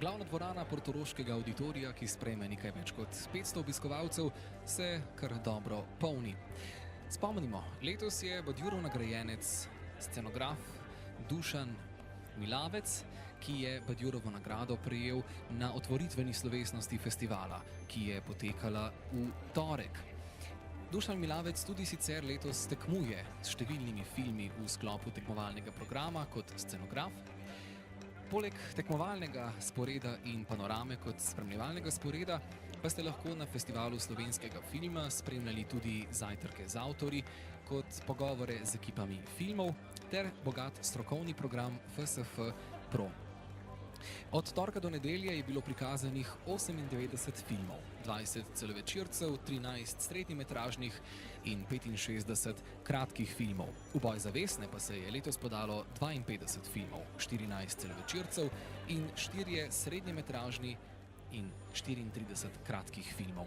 Glavna dvorana portoroškega auditorija, ki sprejme nekaj več kot 500 obiskovalcev, se kar dobro polni. Spomnimo, letos je Badjurov nagrajenec, scenograf Dušan Milavec, ki je Badjurovo nagrado prejel na otvoritveni slovesnosti festivala, ki je potekala v torek. Dušan Milavec tudi sicer letos tekmuje s številnimi filmi v sklopu tekmovalnega programa kot scenograf. Poleg tekmovalnega sporeda in panorame kot spremljevalnega sporeda pa ste lahko na festivalu slovenskega filma spremljali tudi zajtrke z avtorji kot pogovore z ekipami filmov ter bogat strokovni program FSF Pro. Od torka do nedelje je bilo prikazanih 98 filmov, 20 celovečercev, 13 srednjemetražnih in 65 kratkih filmov. V boj za Vesne pa se je letos podalo 52 filmov, 14 celovečercev in 4 srednjemetražni in 34 kratkih filmov.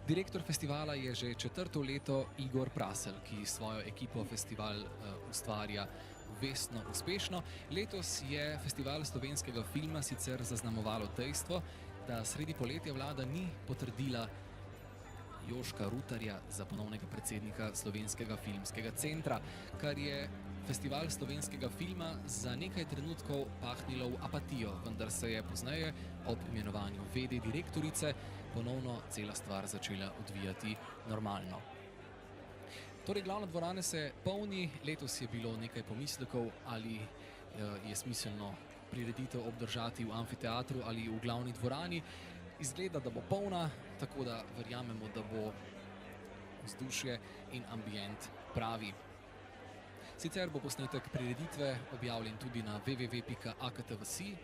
Direktor festivala je že 4. leto Igor Prasel, ki svojo ekipo festival ustvarja vestno uspešno. Letos je festival slovenskega filma sicer zaznamovalo dejstvo, da sredi poletja vlada ni potrdila Jožka Rutarja za ponovnega predsednika Slovenskega filmskega centra, kar je festival slovenskega filma za nekaj trenutkov pahnilo v apatijo, vendar se je pozneje ob imenovanju v.d. direktorice ponovno cela stvar začela odvijati normalno. Torej, glavna dvorana se polni, letos je bilo nekaj pomislekov, ali je smiselno prireditev obdržati v amfiteatru ali v glavni dvorani. Izgleda, da bo polna, tako da verjamemo, da bo vzdušje in ambient pravi. Sicer bo posnetek prireditve objavljen tudi na www.akatv.si,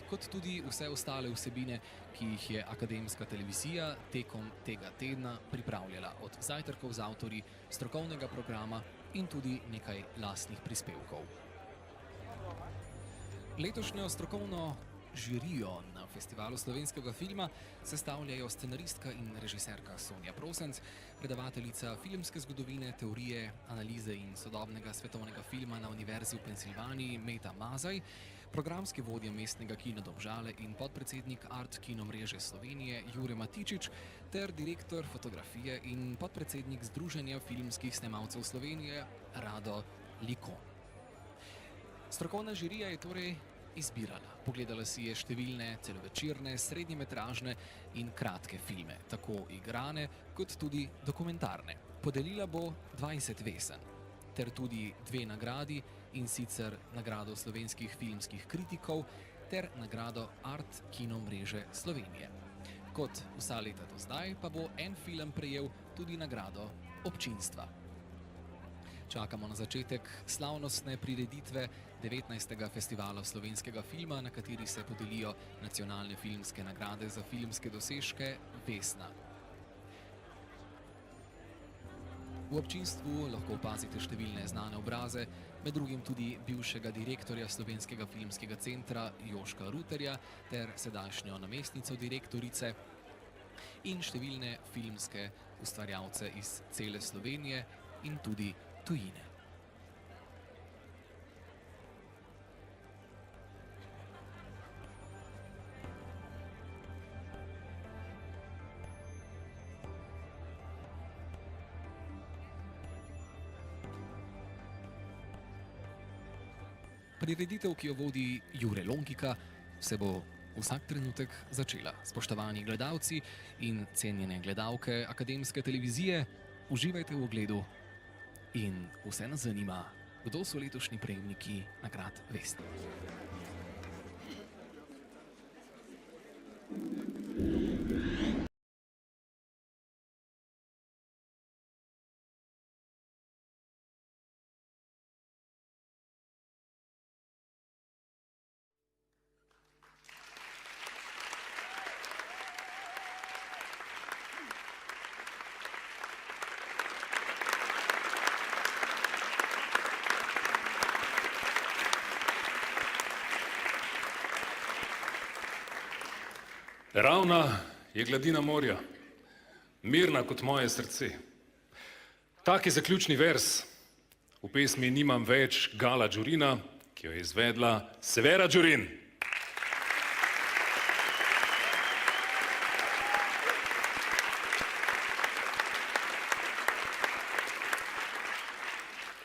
kot tudi vse ostale vsebine, ki jih je Akademska televizija tekom tega tedna pripravljala, od zajtrkov z avtorji, strokovnega programa in tudi nekaj lastnih prispevkov. Letošnjo strokovno žirijo na festivalu slovenskega filma sestavljajo scenaristka in režiserka Sonja Prosenc, predavateljica filmske zgodovine, teorije, analize in sodobnega svetovnega filma na Univerzi v Pensilvaniji Meta Mazaj, programski vodja mestnega kina Domžale in podpredsednik Art Kino mreže Slovenije Jure Matičič ter direktor fotografije in podpredsednik Združenja filmskih snemalcev Slovenije Rado Liko. Strokovna žirija je torej izbirala. Pogledala si je številne celovečerne, srednjemetražne in kratke filme, tako igrane kot tudi dokumentarne. Podelila bo 20 vesen ter tudi 2 nagradi, in sicer nagrado slovenskih filmskih kritikov ter nagrado Art Kino mreže Slovenije. Kot vsa leta do zdaj pa bo en film prejel tudi nagrado občinstva. Čakamo na začetek slavnostne prireditve 19. festivala slovenskega filma, na kateri se podelijo nacionalne filmske nagrade za filmske dosežke Vesna. V občinstvu lahko opazite številne znane obraze, med drugim tudi bivšega direktorja Slovenskega filmskega centra Jožka Rutarja ter sedajšnjo namestnico direktorice in številne filmske ustvarjalce iz cele Slovenije in tudi tujine. Prireditev, ki jo vodi Jure Lonkika, se bo vsak trenutek začela. Spoštovani gledalci in cenjene gledalke Akademske televizije, uživajte v ogledu in vse nas zanima, kdo so letošnji prejemniki nagrad Vesna. Ravna je gladina morja, mirna kot moje srce. Tak je zaključni vers. V pesmi Nimam več Gala Đurina, ki jo je izvedla Severa Đurin.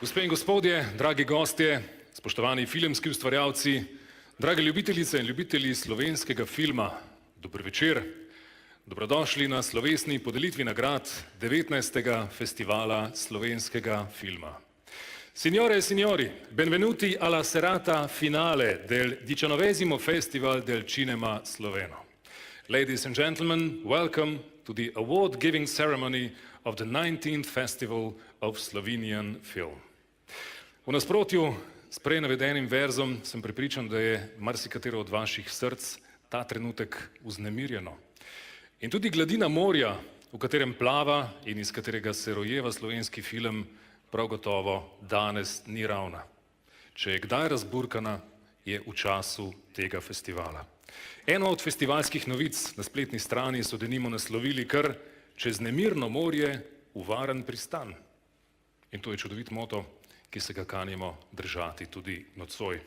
Gospe in gospodje, dragi gostje, spoštovani filmski ustvarjalci, drage ljubitelice in ljubitelji slovenskega filma, dober večer. Dobrodošli na slovesni podelitvi nagrad 19. Festivala slovenskega filma. Signore e signori, benvenuti alla serata finale del 19° Festival del Cinema Sloveno. Ladies and gentlemen, welcome to the award-giving ceremony of the 19th Festival of Slovenian Film. V nasprotju s prej navedenim verzom sem prepričan, da je marsikatero od vaših src ta trenutek vznemirjeno. In tudi gladina morja, v katerem plava in iz katerega se rojeva slovenski film, prav gotovo danes ni ravna. Če je kdaj razburkana, je v času tega festivala. Eno od festivalskih novic na spletni strani so denimo naslovili kar čez nemirno morje v varen pristan. In to je čudovit moto, ki se ga kanimo držati tudi nocoj.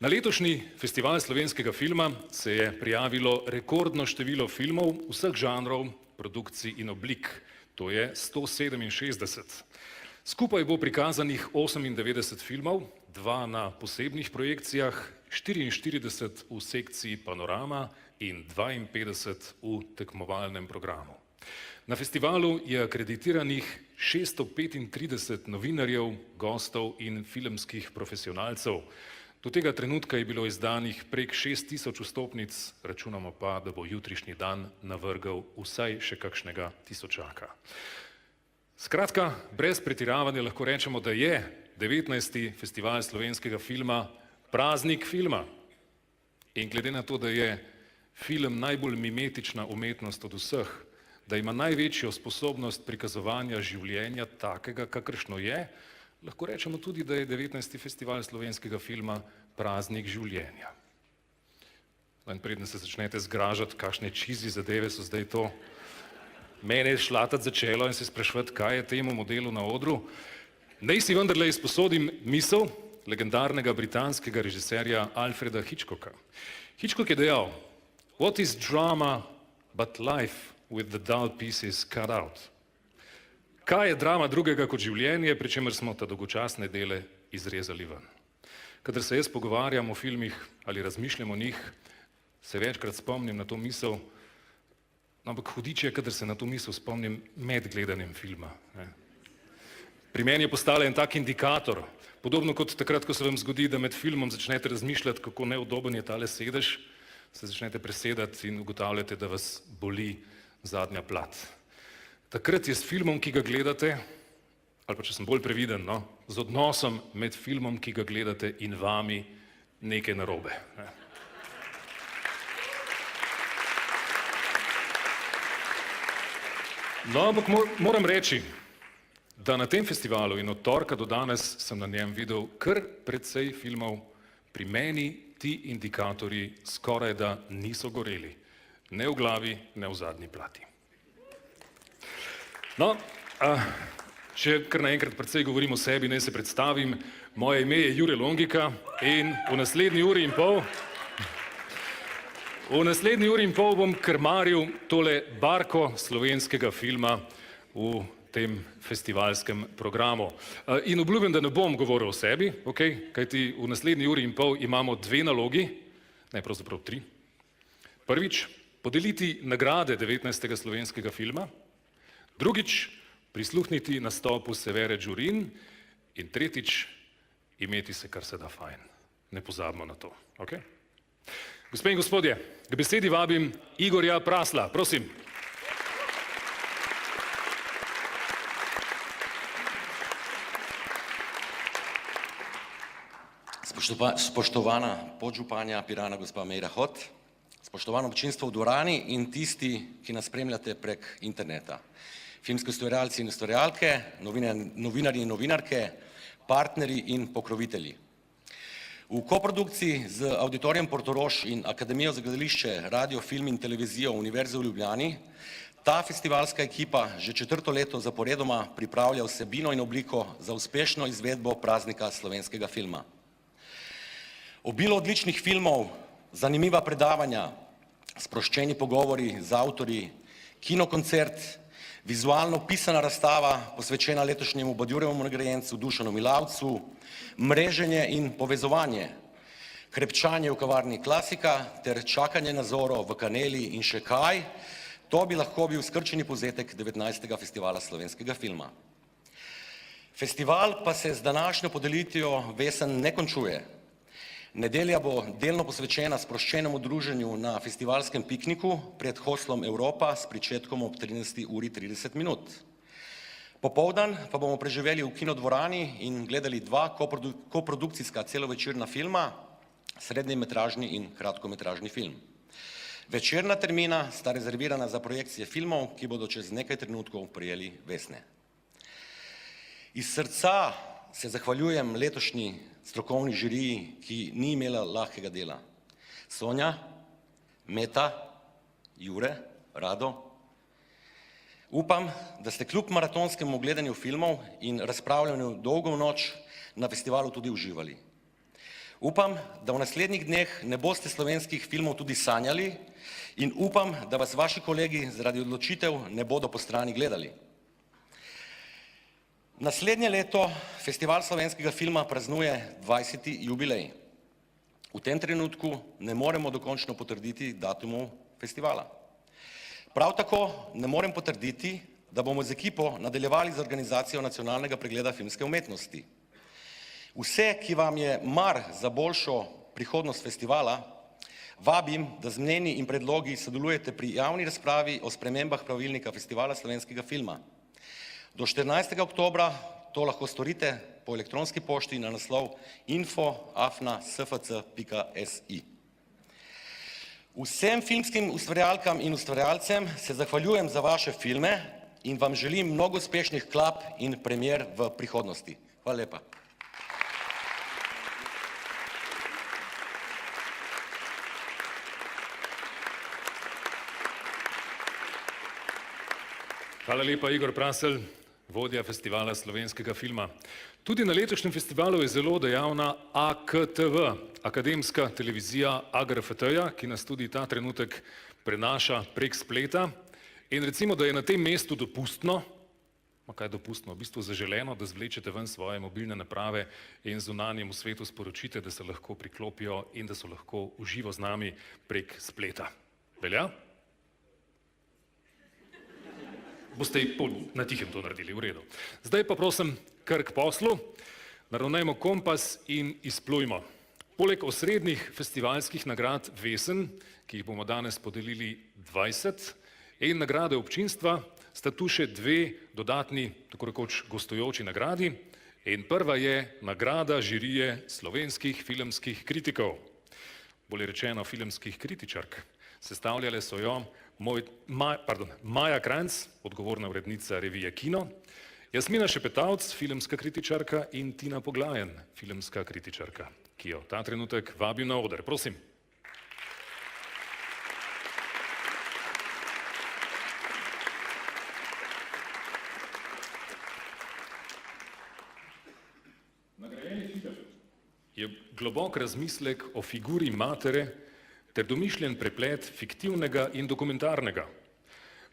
Na letošnji festival slovenskega filma se je prijavilo rekordno število filmov vseh žanrov, produkcij in oblik, to je 167. Skupaj bo prikazanih 98 filmov, 2 na posebnih projekcijah, 44 v sekciji Panorama in 52 v tekmovalnem programu. Na festivalu je akreditiranih 635 novinarjev, gostov in filmskih profesionalcev. Do tega trenutka je bilo izdanih prek 6000 vstopnic, računamo pa, da bo jutrišnji dan navrgel vsaj še kakšnega tisočaka. Skratka, brez pretiravanja lahko rečemo, da je 19. Festival slovenskega filma praznik filma. In glede na to, da je film najbolj mimetična umetnost od vseh, da ima največjo sposobnost prikazovanja življenja takega, kakršno je, lahko rečemo tudi, da je 19. Festival slovenskega filma praznik življenja. In preden se začnete zgražati, kakšne čizi zadeve so zdaj to, mene šlatati začelo in se spraševati, kaj je temu modelu na odru, naj si vendarle izposodim misel legendarnega britanskega režiserja Alfreda Hitchcocka. Hitchcock je dejal: "What is drama but life with the dull pieces cut out?" Kaj je drama drugega kot življenje, pri čemer smo ta dolgočasne dele izrezali ven? Kadar se jaz pogovarjam o filmih ali razmišljam o njih, se večkrat spomnim na to misel, ampak hudič je, kadar se na to misel spomnim med gledanjem filma. Pri meni je postala en tak indikator, podobno kot takrat, ko se vam zgodi, da med filmom začnete razmišljati, kako neudoben je tale sedež, se začnete presedati in ugotavljate, da vas boli zadnja plat. Takrat je s filmom, ki ga gledate, ali pa če sem bolj previden, z odnosom med filmom, ki ga gledate in vami, nekaj narobe. No, ampak moram reči, da na tem festivalu in od torka do danes sem na njem videl kar precej filmov, pri meni ti indikatorji skoraj da niso goreli, ne v glavi, ne v zadnji plati. No, če kar naenkrat precej govorim o sebi, naj se predstavim, moje ime je Jure Longika in v naslednji uri in pol bom krmaril tole barko slovenskega filma v tem festivalskem programu. In obljubim, da ne bom govoril o sebi, kajti v naslednji uri in pol imamo 2 nalogi, ne pravzaprav 3. Prvič, podeliti nagrade 19. slovenskega filma, drugič, prisluhniti nastopu Severe Đurin in tretjič, imeti se kar se da fajn. Ne pozabimo na to, ok? Gospe in gospodje, k besedi vabim Igorja Prasla, prosim. Spoštovana podžupanja Pirana, gospa Meira Hot, spoštovano občinstvo v dvorani in tisti, ki nas spremljate prek interneta, filmski ustvarjalci in ustvarjalke, novinarji in novinarke, partnerji in pokrovitelji. V koprodukciji z Auditorijem Portorož in Akademijo za gledališče, radio, film in televizijo Univerze v Ljubljani ta festivalska ekipa že 4. leto zaporedoma pripravlja vsebino in obliko za uspešno izvedbo praznika slovenskega filma. Obilo odličnih filmov, zanimiva predavanja, sproščeni pogovori z avtorji, kinokoncert, vizualno pisana razstava posvečena letošnjemu Badjurjevemu nagrajencu Dušanu Milavcu, mreženje in povezovanje, krepčanje v kavarni Klasika ter čakanje na zoro v Kaneli in še kaj, to bi lahko bil skrčeni povzetek 19. festivala slovenskega filma. Festival pa se z današnjo podelitvijo vesen ne končuje. Nedelja bo delno posvečena sproščenemu druženju na festivalskem pikniku pred hostlom Evropa s pričetkom ob 13:30. Popoldan pa bomo preživeli v kinodvorani in gledali dva koprodukcijska celovečerna filma, srednjemetražni in kratkometražni film. Večerna termina sta rezervirana za projekcije filmov, ki bodo čez nekaj trenutkov prejeli Vesne. Iz srca se zahvaljujem letošnji strokovni žiriji, ki ni imela lahkega dela. Sonja, Meta, Jure, Rado. Upam, da ste kljub maratonskemu gledanju filmov in razpravljanju dolgo v noč na festivalu tudi uživali. Upam, da v naslednjih dneh ne boste slovenskih filmov tudi sanjali in upam, da vas vaši kolegi zaradi odločitev ne bodo po strani gledali. Naslednje leto Festival slovenskega filma praznuje 20. jubilej. V tem trenutku ne moremo dokončno potrditi datumov festivala. Prav tako ne morem potrditi, da bomo z ekipo nadaljevali z organizacijo nacionalnega pregleda filmske umetnosti. Vse, ki vam je mar za boljšo prihodnost festivala, vabim, da z mnenji in predlogi sodelujete pri javni razpravi o spremembah pravilnika Festivala slovenskega filma. Do 14. oktobra to lahko storite po elektronski pošti na naslov info@sfc.si. Vsem filmskim ustvarjalkam in ustvarjalcem se zahvaljujem za vaše filme in vam želim mnogo uspešnih klap in premier v prihodnosti. Hvala lepa. Hvala lepa, Igor Prasel, vodja Festivala slovenskega filma. Tudi na letošnjem festivalu je zelo dejavna AKTV, akademska televizija AGRFT-ja, ki nas tudi ta trenutek prenaša prek spleta. In recimo, da je na tem mestu dopustno, kaj je dopustno, v bistvu zaželeno, da zvlečete ven svoje mobilne naprave in zunanjemu svetu sporočite, da se lahko priklopijo in da so lahko v živo z nami prek spleta. Velja? Boste na tihem to naredili, v redu. Zdaj pa prosim kar k poslu, naravnajmo kompas in izplujmo. Poleg osrednjih festivalskih nagrad Vesen, ki jih bomo danes podelili 20, in nagrade občinstva, sta tu še dve dodatni, tako rekoč gostujoči nagradi. In prva je nagrada žirije slovenskih filmskih kritikov, bolje rečeno filmskih kritičark. Sestavljale so jo Maja Kranjc, odgovorna urednica revije Kino, Jasmina Šepetavc, filmska kritičarka in Tina Poglajen, filmska kritičarka, ki jo ta trenutek vabim na oder. Prosim. Nagrajeni film je globok razmislek o figuri matere ter domišljen preplet fiktivnega in dokumentarnega.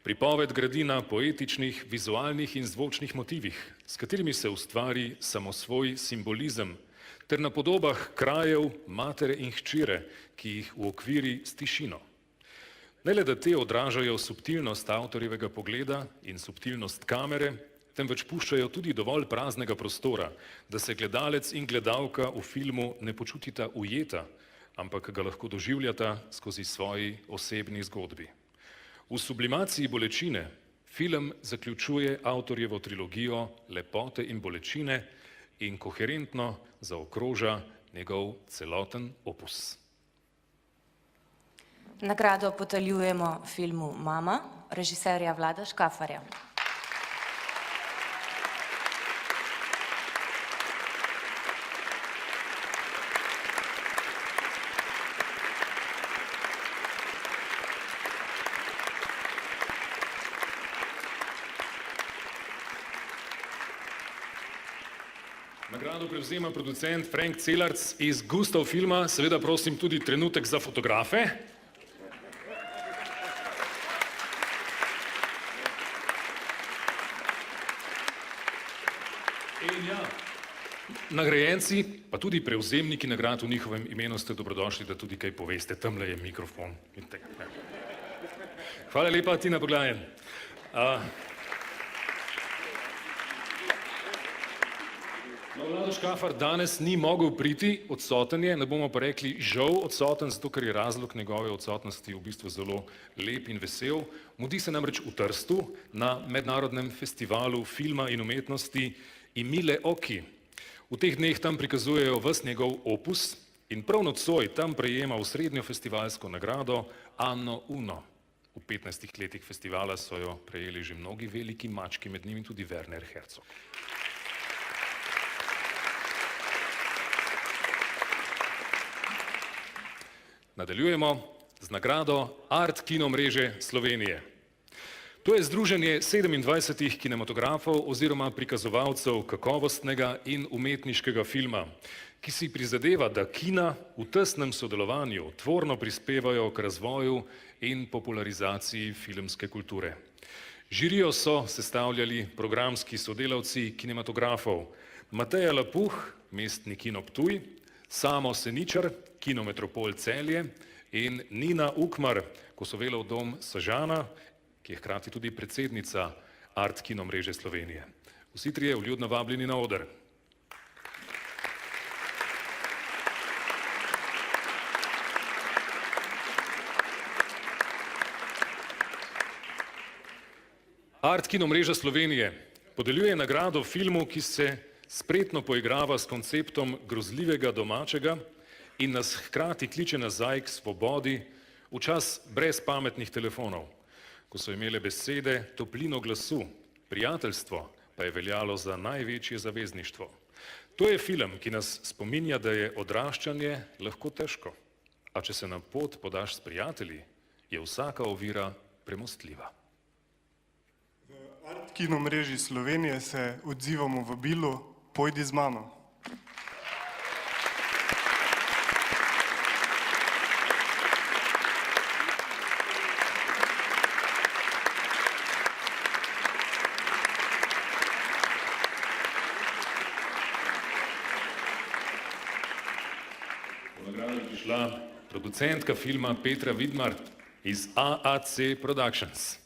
Pripoved gradi na poetičnih, vizualnih in zvočnih motivih, s katerimi se ustvari samosvoj simbolizem, ter na podobah krajev, matere in hčere, ki jih uokviri s tišino. Ne le, da te odražajo subtilnost avtorjevega pogleda in subtilnost kamere, temveč puščajo tudi dovolj praznega prostora, da se gledalec in gledalka v filmu ne počutita ujeta, ampak ga lahko doživljata skozi svoji osebni zgodbi. V sublimaciji bolečine film zaključuje avtorjevo trilogijo lepote in bolečine in koherentno zaokroža njegov celoten opus. Nagrado podeljujemo filmu Mama, režiserja Vlada Škafarja. Nagrado prevzema producent Frank Celarc iz Gustav filma, seveda prosim tudi trenutek za fotografe. nagrajenci, pa tudi prevzemniki nagrad v njihovem imenu ste dobrodošli, da tudi kaj poveste. Tamle je mikrofon. Hvala lepa, Tina Poglajen. Vlado Škafar danes ni mogel priti, odsoten je, ne bomo pa rekli žal odsoten, zato ker je razlog njegove odsotnosti v bistvu zelo lep in vesel. Mudi se namreč v Trstu na mednarodnem festivalu filma in umetnosti Imile Oki. V teh dneh tam prikazujejo ves njegov opus in prav nocoj tam prejema osrednjo festivalsko nagrado Anno Uno. V 15 letih festivala so jo prejeli že mnogi veliki mački, med njimi tudi Werner Herzog. Nadaljujemo z nagrado Art Kino mreže Slovenije. To je združenje 27 kinematografov oziroma prikazovalcev kakovostnega in umetniškega filma, ki si prizadeva, da kina v tesnem sodelovanju tvorno prispevajo k razvoju in popularizaciji filmske kulture. Žirijo so sestavljali programski sodelavci kinematografov Mateja Lapuh, Mestni kino Ptuj, Samo Seničar, Kino Metropol Celje in Nina Ukmar, Kosovelov dom Sežana, ki je hkrati tudi predsednica Art Kino mreže Slovenije. Vsi trije vljudno vabljeni na oder. Art Kino mreža Slovenije podeljuje nagrado filmu, ki se spretno poigrava s konceptom grozljivega domačega in nas hkrati kliče nazaj k svobodi v čas brez pametnih telefonov, ko so imele besede toplino glasu, prijateljstvo pa je veljalo za največje zavezništvo. To je film, ki nas spominja, da je odraščanje lahko težko, a če se na pot podaš s prijatelji, je vsaka ovira premostljiva. V Art Kino mreži Slovenije se odzivamo vabilu Pojdi z mano. Po nagrado je prišla producentka filma Petra Vidmar iz AAC Productions.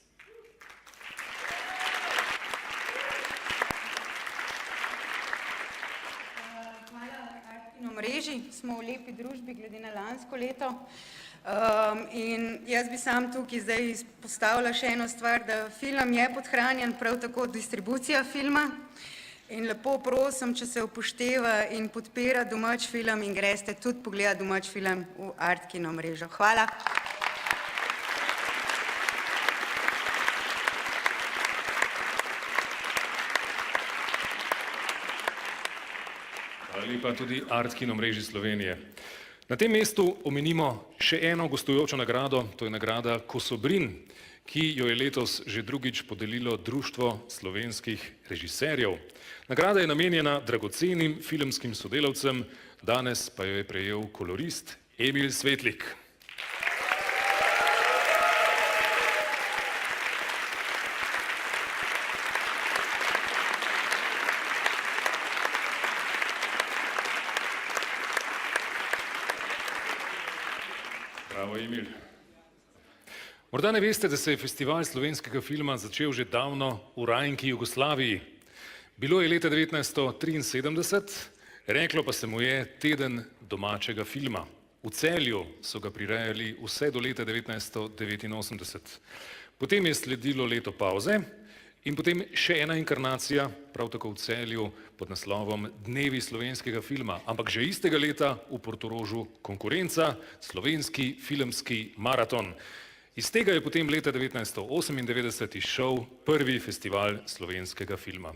Smo v lepi družbi, glede na lansko leto. In jaz bi sam tukaj zdaj izpostavila še eno stvar, da film je podhranjen, prav tako distribucija filma. In lepo prosim, če se upošteva in podpira domač film in greste tudi pogledati domač film v Art Kino mrežo. Hvala. Hvala lepa tudi Art Kino mreži Slovenije. Na tem mestu omenimo še eno gostujočo nagrado, to je nagrada Kosobrin, ki jo je letos že drugič podelilo Društvo slovenskih režiserjev. Nagrada je namenjena dragocenim filmskim sodelavcem, danes pa jo je prejel kolorist Emil Svetlik. Bravo, Emil. Morda ne veste, da se je festival slovenskega filma začel že davno v rajnki Jugoslaviji. Bilo je leta 1973, reklo pa se mu je Teden domačega filma. V Celju so ga prirejali vse do leta 1989. Potem je sledilo leto pavze in potem še ena inkarnacija, prav tako v Celju pod naslovom Dnevi slovenskega filma, ampak že istega leta v Portorožu konkurenca, slovenski filmski maraton. Iz tega je potem leta 1998 izšel prvi festival slovenskega filma,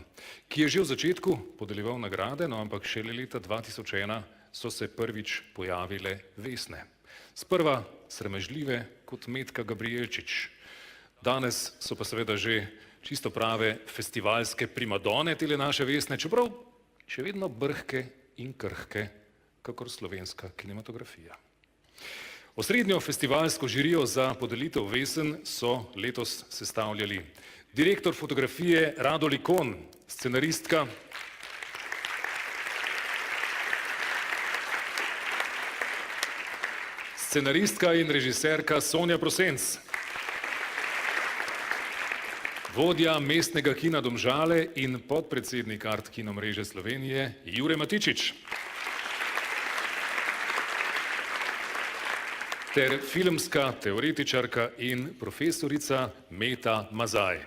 ki je že v začetku podeljeval nagrade, no ampak šele leta 2001 so se prvič pojavile Vesne. Sprva sramežljive kot Metka Gabrijelčič. Danes so pa seveda že čisto prave festivalske primadone tele naše Vesne, čeprav še vedno brhke in krhke, kakor slovenska kinematografija. Osrednjo festivalsko žirijo za podelitev Vesen so letos sestavljali direktor fotografije Rado Likon, scenaristka Scenaristka in režiserka Sonja Prosenc. Vodja mestnega kina Domžale in podpredsednik Art Kino mreže Slovenije Jure Matičič. Ter filmska teoretičarka in profesorica Meta Mazaj.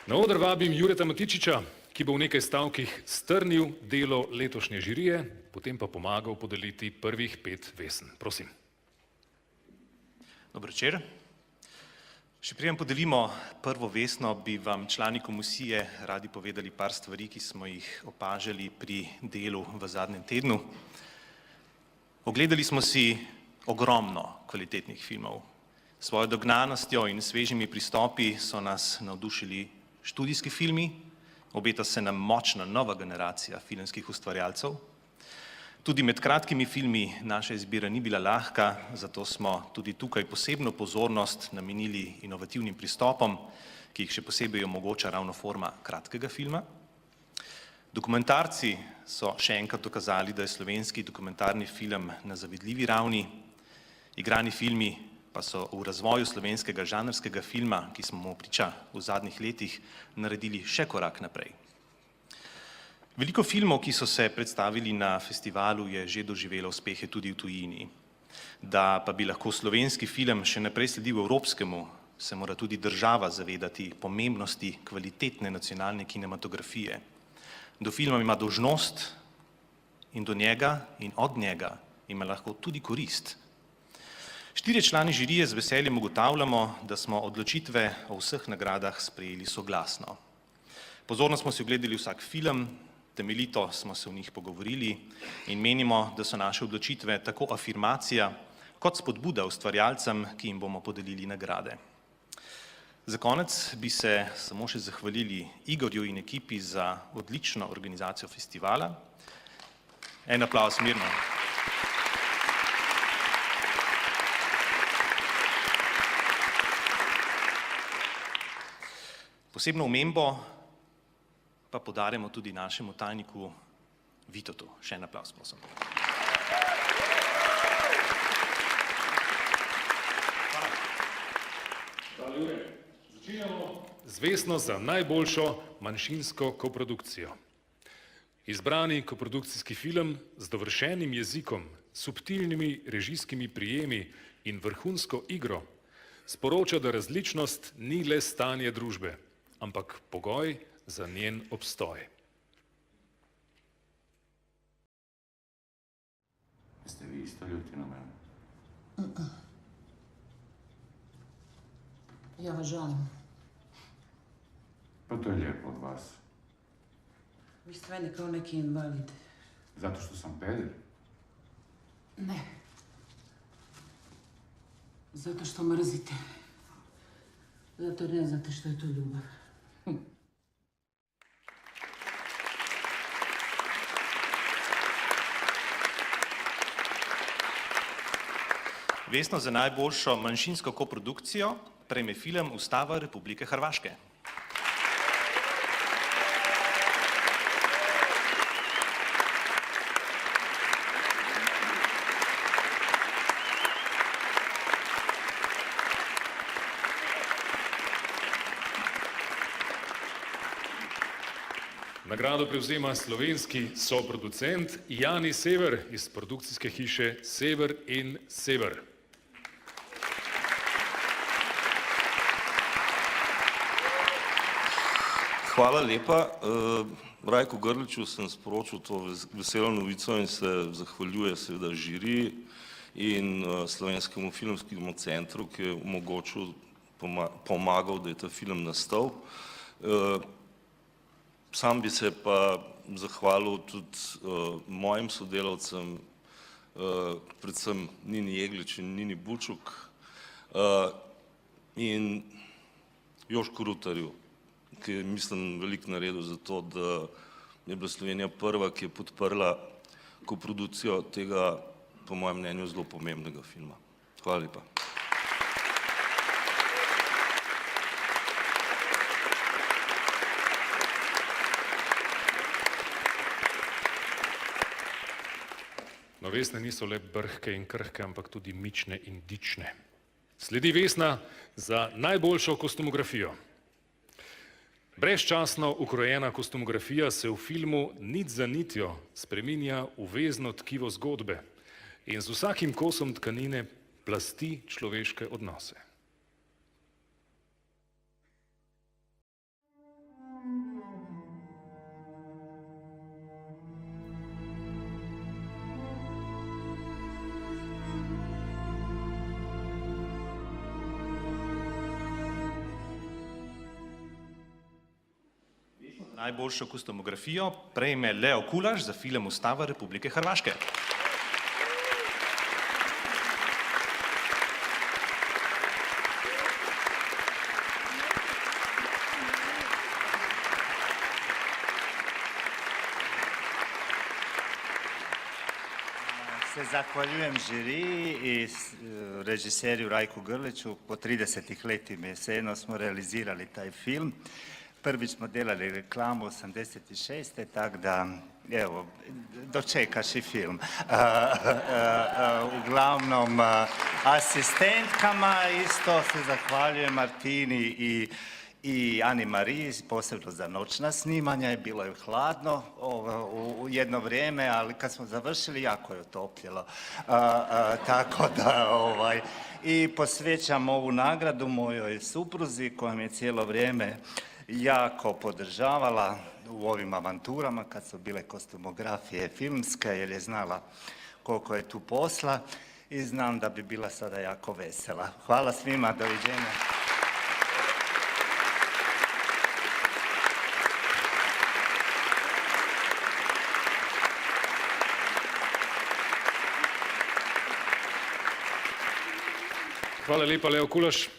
Na oder vabim Jureta Matičiča, ki bo v nekaj stavkih strnil delo letošnje žirije, potem pa pomagal podeliti prvih 5 vesen. Prosim. Dober večer. Še preden podelimo prvo vesno, bi vam člani komisije radi povedali par stvari, ki smo jih opažali pri delu v zadnjem tednu. Ogledali smo si ogromno kvalitetnih filmov. S svojo dognanostjo in svežimi pristopi so nas navdušili študijski filmi, obeta se nam močna nova generacija filmskih ustvarjalcev. Tudi med kratkimi filmi naša izbira ni bila lahka, zato smo tudi tukaj posebno pozornost namenili inovativnim pristopom, ki jih še posebej omogoča ravno forma kratkega filma. Dokumentarci so še enkrat dokazali, da je slovenski dokumentarni film na zavidljivi ravni. Igrani filmi pa so v razvoju slovenskega žanrskega filma, ki smo mu priča v zadnjih letih, naredili še korak naprej. Veliko filmov, ki so se predstavili na festivalu, je že doživelo uspehe tudi v tujini. Da pa bi lahko slovenski film še naprej sledil evropskemu, se mora tudi država zavedati pomembnosti kvalitetne nacionalne kinematografije. Do filma ima dolžnost in do njega in od njega ima lahko tudi korist. 4 člani žirije z veseljem ugotavljamo, da smo odločitve o vseh nagradah sprejeli soglasno. Pozorno smo si ogledali vsak film, temeljito smo se o njih pogovorili in menimo, da so naše odločitve tako afirmacija kot spodbuda ustvarjalcem, ki jim bomo podelili nagrade. Za konec bi se samo še zahvalili Igorju in ekipi za odlično organizacijo festivala. En aplavz mirno. Posebno omembo pa podarjamo tudi našemu tajniku Vitotu. Še en aplavz, prosim. Hvala, Jure. Začinjamo z vesno za najboljšo manjšinsko koprodukcijo. Izbrani koprodukcijski film z dovršenim jezikom, subtilnimi režijskimi prijemi in vrhunsko igro sporoča, da različnost ni le stanje družbe, ampak pogoj za njen obstoj. Ste vi isto ljuti na mene? Ja vas žalim. Pa to je lijepo od vas. Vi ste meni kao neki invalid. Zato što sam peder? Ne. Zato što mrzite. Zato ne znate što je to ljubav. Vesno za najboljšo manjšinsko koprodukcijo prejme film Ustava Republike Hrvaške. Nagrado prevzema slovenski soproducent Jani Sever iz produkcijske hiše Sever in Sever. Hvala lepa. Rajku Grliču sem sporočil to veselo novico in se zahvaljuje seveda žiriji in Slovenskemu filmskemu centru, ki je omogočil, pomagal, da je ta film nastal. Sam bi se pa zahvalil tudi mojim sodelavcem, predvsem Nini Jeglič in Nini Bučuk in Jožku Rutarju, ki je, mislim, veliko naredil za to, da je bila Slovenija prva, ki je podprla koprodukcijo tega, po mojem mnenju, zelo pomembnega filma. Hvala lepa. No, Vesne niso le brhke in krhke, ampak tudi mične in dične. Sledi Vesna za najboljšo kostumografijo. Brezčasno ukrojena kostumografija se v filmu nit za nitjo spreminja v vezno tkivo zgodbe in z vsakim kosom tkanine plasti človeške odnose. Najboljšo kostumografijo prejme Leo Kulaš za film Ustava Republike Hrvaške. Se zahvaljujem žiriji i režiseriju Rajku Grliću. Po 30 leti mjeseno smo realizirali taj film. Prvi smo delali reklamu 86. tak da, evo, dočekaš i film. Uglavnom, asistentkama isto se zahvaljujem Martini i Ani Mariji, posebno za noćna snimanja, je bilo je hladno u jedno vrijeme, ali kad smo završili jako je otopljelo. Tako da, i posvećam ovu nagradu mojoj supruzi koja mi je cijelo vrijeme jako podržavala u ovim avanturama kad su bile kostumografije filmske, jer je znala koliko je tu posla i znam da bi bila sada jako vesela. Hvala svima, doviđenja. Hvala lepa, Leo Kulaš.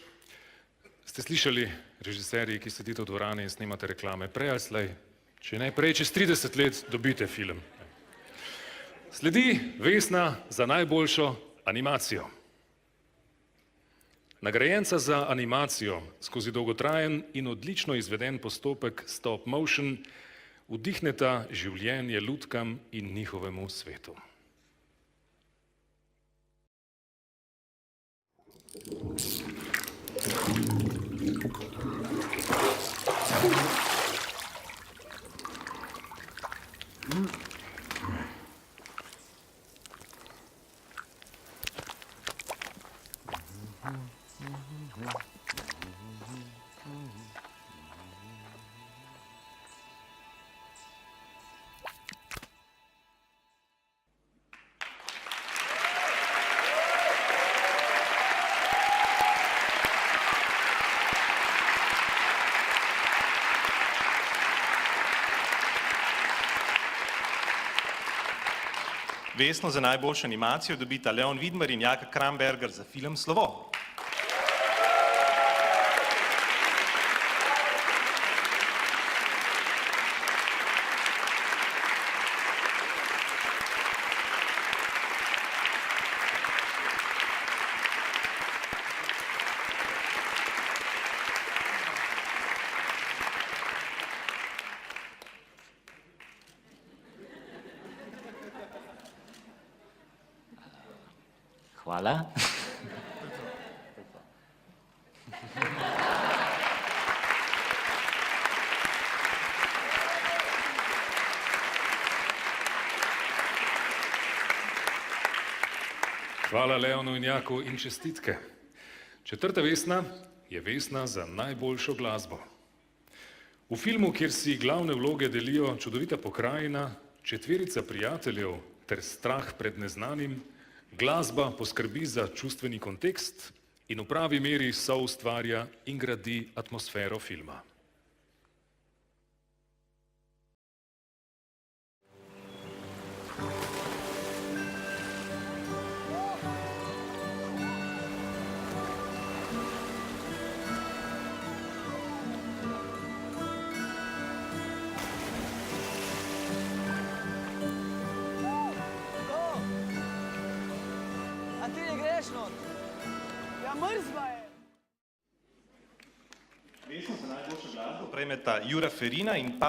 Ste slišali, režiserji, ki sedite v dvorani in snemate reklame, prej ali slej, če ne prej, čez 30 let dobite film. Sledi Vesna za najboljšo animacijo. Nagrajenca za animacijo skozi dolgotrajen in odlično izveden postopek stop motion vdihneta življenje lutkam in njihovemu svetu. Vesno za najboljšo animacijo dobita Leon Vidmar in Jaka Kramberger za film Slovo. Hvala. Hvala Leonu in Jaku in čestitke. Četrta Vesna je Vesna za najboljšo glasbo. V filmu, kjer si glavne vloge delijo čudovita pokrajina, četverica prijateljev ter strah pred neznanim, glasba poskrbi za čustveni kontekst in v pravi meri soustvarja in gradi atmosfero filma. Ja, mrzva je. Vesno za najboljšo glasbo prejmeta Jura Ferina in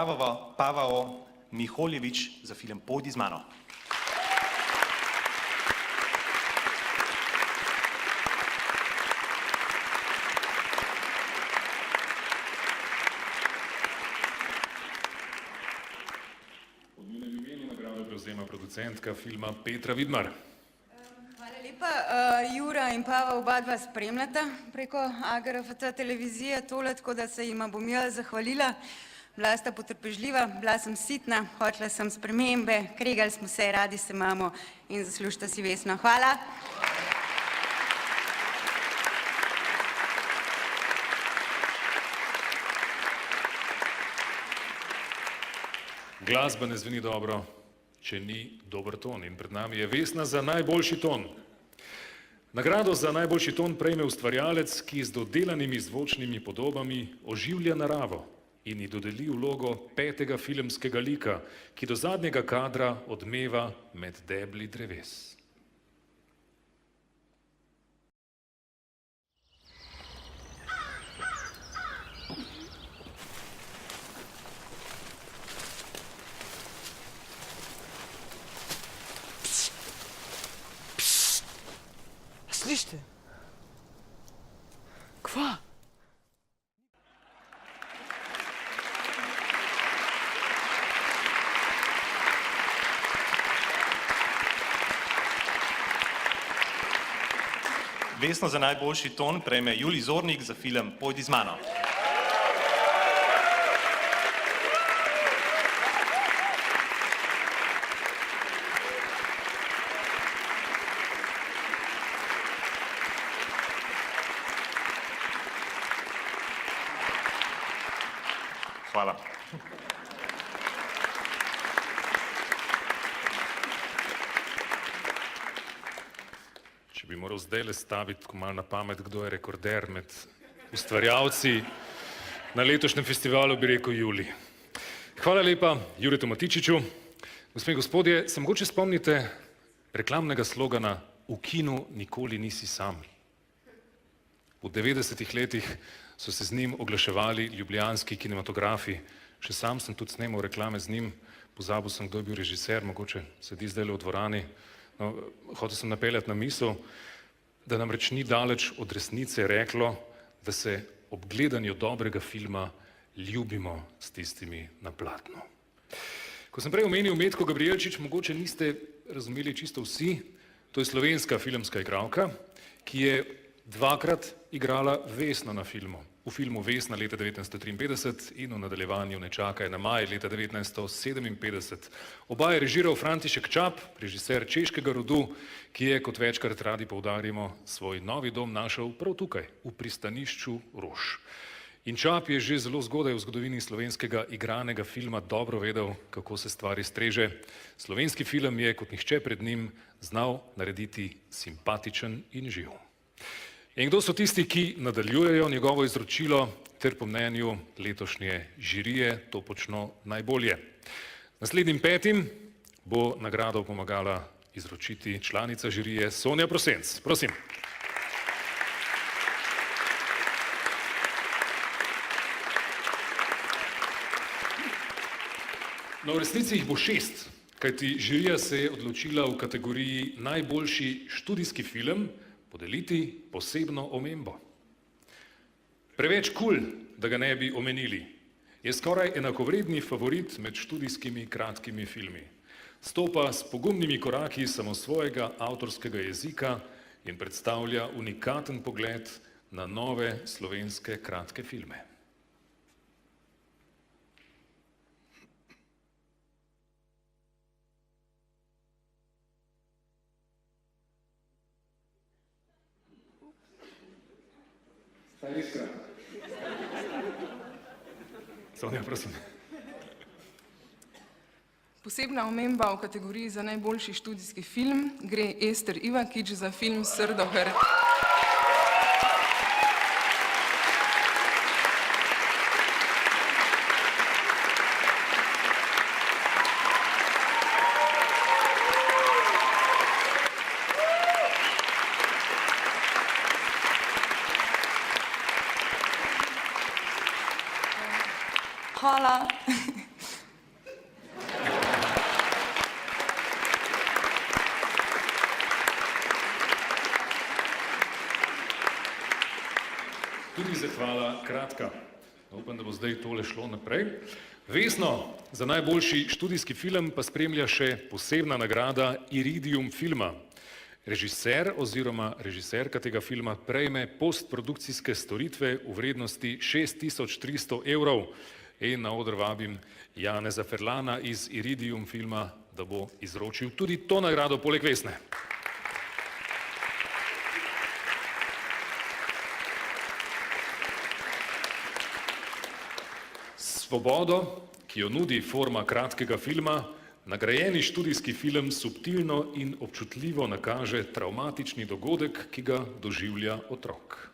Pavao Miholjević za film Pojdi z mano. prevzema producentka filma Petra Vidmar. Hvala lepa. Jura in Pava oba dva spremljata preko AGRFT televizije tole, tako da se jima bom jaz zahvalila. Bila sta potrpežljiva, bila sem sitna, hotela sem spremembe, kregali smo se, radi se imamo in zaslužite si Vesno. Hvala. Glasba ne zveni dobro, če ni dober ton. In pred nami je Vesna za najboljši ton. Nagrado za najboljši ton prejme ustvarjalec, ki z dodelanimi zvočnimi podobami oživlja naravo in ji dodeli vlogo 5. filmskega lika, ki do zadnjega kadra odmeva med debli dreves. Слышите? Ква? Vesno za najboljši ton prejme Julij Zornik za film Pojdi z mano. Hvala. Če bi moral zdaj le staviti malo na pamet, kdo je rekorder med ustvarjalci na letošnjem festivalu, bi rekel Julij. Hvala lepa Juretu Matičiču. Gospe in gospodje, se mogoče spomnite reklamnega slogana V kinu nikoli nisi sam. V 90-ih letih so se z njim oglaševali ljubljanski kinematografi. Še sam sem tudi snemal reklame z njim, pozabil sem, kdo je bil režiser, mogoče sedi zdaj v dvorani. No, hotel sem napeljati na misel, da namreč ni daleč od resnice reklo, da se ob gledanju dobrega filma ljubimo s tistimi na platnu. Ko sem prej omenil Metko Gabrijelčič, mogoče niste razumeli čisto vsi, to je slovenska filmska igralka, ki je dvakrat igrala Vesno na filmu. V filmu Vesna leta 1953 in v nadaljevanju Nečakaj na maj leta 1957. Oba je režiral František Čap, režiser češkega rodu, ki je, kot večkrat radi poudarimo, svoj novi dom našel prav tukaj, v pristanišču Roš. In Čap je že zelo zgodaj v zgodovini slovenskega igranega filma dobro vedel, kako se stvari streže. Slovenski film je, kot nihče pred njim, znal narediti simpatičen in živ. In kdo so tisti, ki nadaljujejo njegovo izročilo, ter po mnenju letošnje žirije to počno najbolje? Naslednjim 5. bo nagrado pomagala izročiti članica žirije Sonja Prosenc. Prosim. No, v resnici jih bo 6, kajti žirija se je odločila v kategoriji najboljši študijski film podeliti posebno omembo. Preveč kul, da ga ne bi omenili, je skoraj enakovredni favorit med študijskimi kratkimi filmi. Stopa s pogumnimi koraki samosvojega avtorskega jezika in predstavlja unikaten pogled na nove slovenske kratke filme. Iskra. Sonja, prosim. Posebna omemba v kategoriji za najboljši študijski film gre Ester Ivakič za film Srdoher. Hvala. Tudi zahvala kratka. Upam, da bo zdaj tole šlo naprej. Vesno, za najboljši študijski film pa spremlja še posebna nagrada Iridium filma. Režiser oziroma režiserka tega filma prejme postprodukcijske storitve v vrednosti 6300 evrov in na oder vabim Janeza Ferlana iz Iridium filma, da bo izročil tudi to nagrado poleg Vesne. Svobodo, ki jo nudi forma kratkega filma, nagrajeni študijski film subtilno in občutljivo nakaže travmatični dogodek, ki ga doživlja otrok.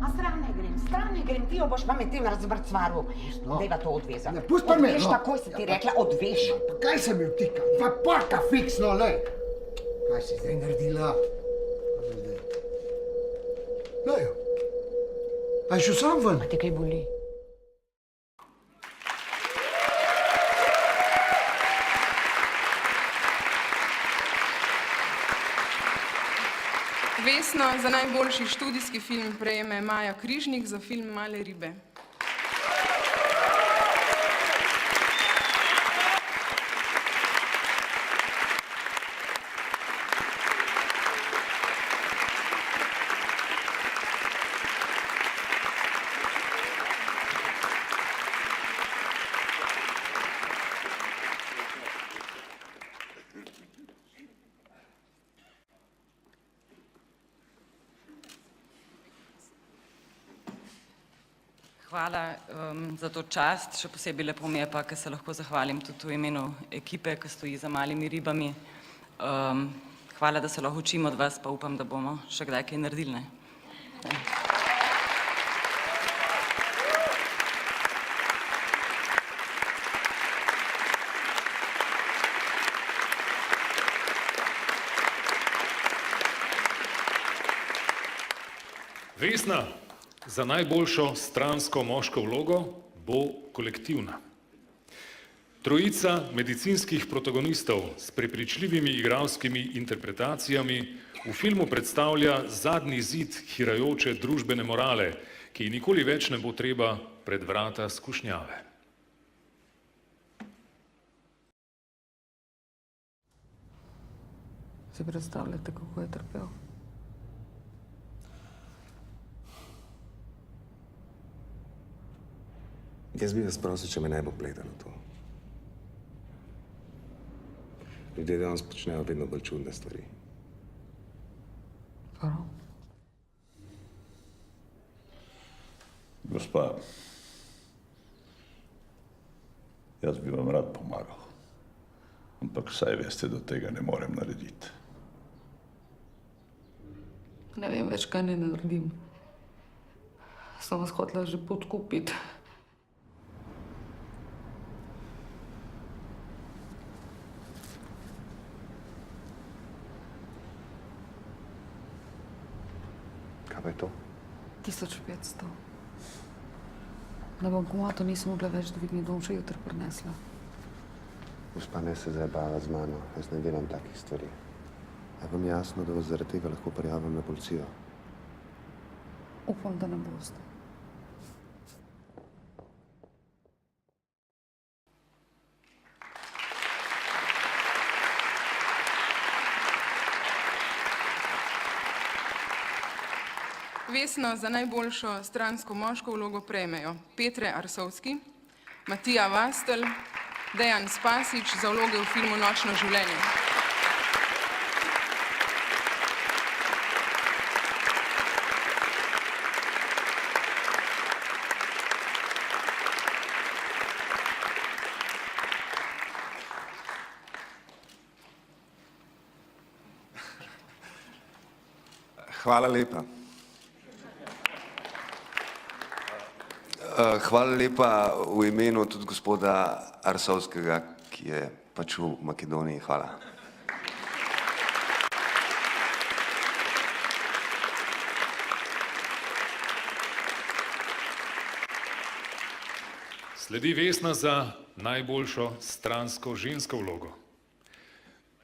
A stran ne grem, ti jo boš pa med tem razbrcvaril. Dejva to odvezati. Ne, pusti pa me, Odveš no. takoj, se ti rekla, odveš. Pa kaj se mi vtika? Dva parka fiksno, lej. Kaj si zdaj naredila? Lej. A je šel sam ven? A te kaj boli? Vesno za najboljši študijski film prejme Maja Križnik za film Male ribe. Hvala za to čast, še posebej lepo mi je pa, ker se lahko zahvalim tudi v imenu ekipe, ki stoji za Malimi ribami. Hvala, da se lahko učim od vas, pa upam, da bomo še kdaj kaj naredili. Ne? Vesna za najboljšo stransko moško vlogo bo kolektivna. Trojica medicinskih protagonistov s prepričljivimi igralskimi interpretacijami v filmu predstavlja zadnji zid hirajoče družbene morale, ki ji nikoli več ne bo treba pred vrata skušnjave. Si predstavljate, kako je trpel? Jaz bi vas prosil, če me ne bo pletalo to. Ljudje danes počnejo vedno bolj čudne stvari. Prav. Gospa, jaz bi vam rad pomagal, ampak saj veste, da tega ne morem narediti. Ne vem več, kaj ne naredim. Sem vas hotela že podkupiti. Kaj pa je to? 1500. Na bankomatu nisem mogla več dvigniti, bom še jutri prinesla. Gospa, ne se zabava z mano, jaz ne delam takih stvari. Je vam jasno, da vas zaradi tega lahko prijavim na policijo? Upam, da ne boste. Vesno za najboljšo stransko moško vlogo prejmejo Petre Arsovski, Matija Vastel, Dejan Spasič za vloge v filmu Nočno življenje. Hvala lepa. Hvala lepa v imenu tudi gospoda Arsovskega, ki je pač v Makedoniji. Hvala. Sledi Vesna za najboljšo stransko žensko vlogo.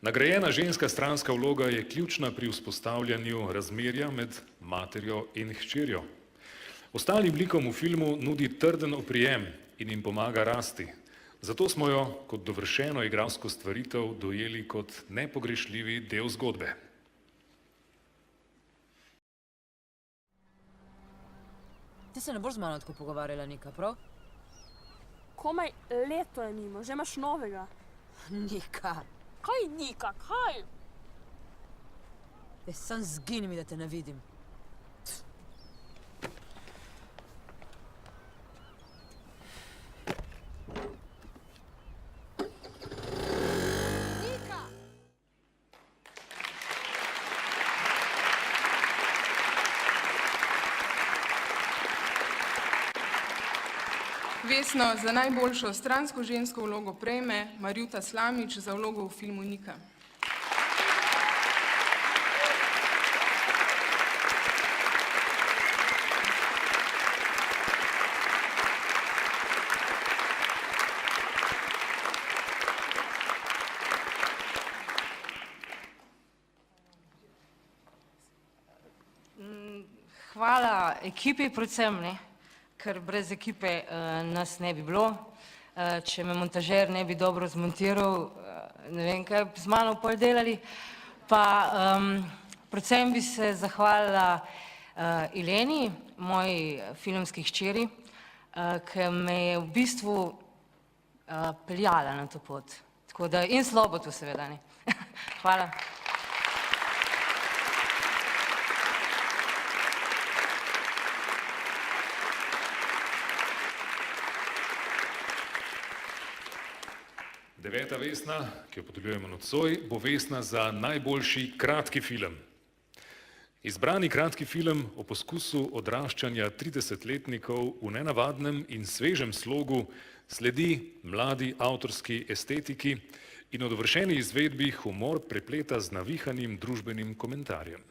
Nagrajena ženska stranska vloga je ključna pri vzpostavljanju razmerja med materjo in hčerjo. Ostalim likom v filmu nudi trden oprijem in jim pomaga rasti. Zato smo jo kot dovršeno igralsko stvaritev dojeli kot nepogrešljivi del zgodbe. Ti se ne boš z mano tako pogovarjala, Nika, prav? Komaj leto je mimo, že imaš novega. Nika. Kaj Nika, kaj? Sam zgini mi, da te ne vidim. Vesno za najboljšo stransko žensko vlogo prejme Marjuta Slamič za vlogo v filmu Nika. Hvala ekipi predvsem, ne? Ker brez ekipe nas ne bi bilo. Če me montažer ne bi dobro zmontiral, ne vem, kaj bi z mano pol delali. Pa predvsem bi se zahvalila Ileni, moji filmski hčeri, ki me je v bistvu peljala na to pot. Tako da, in Slobotu seveda, ne. Hvala. Deveta Vesna, ki jo podeljujemo nocoj, bo Vesna za najboljši kratki film. Izbrani kratki film o poskusu odraščanja 30-letnikov v nenavadnem in svežem slogu sledi mladi avtorski estetiki in v dovršeni izvedbi humor prepleta z navihanim družbenim komentarjem.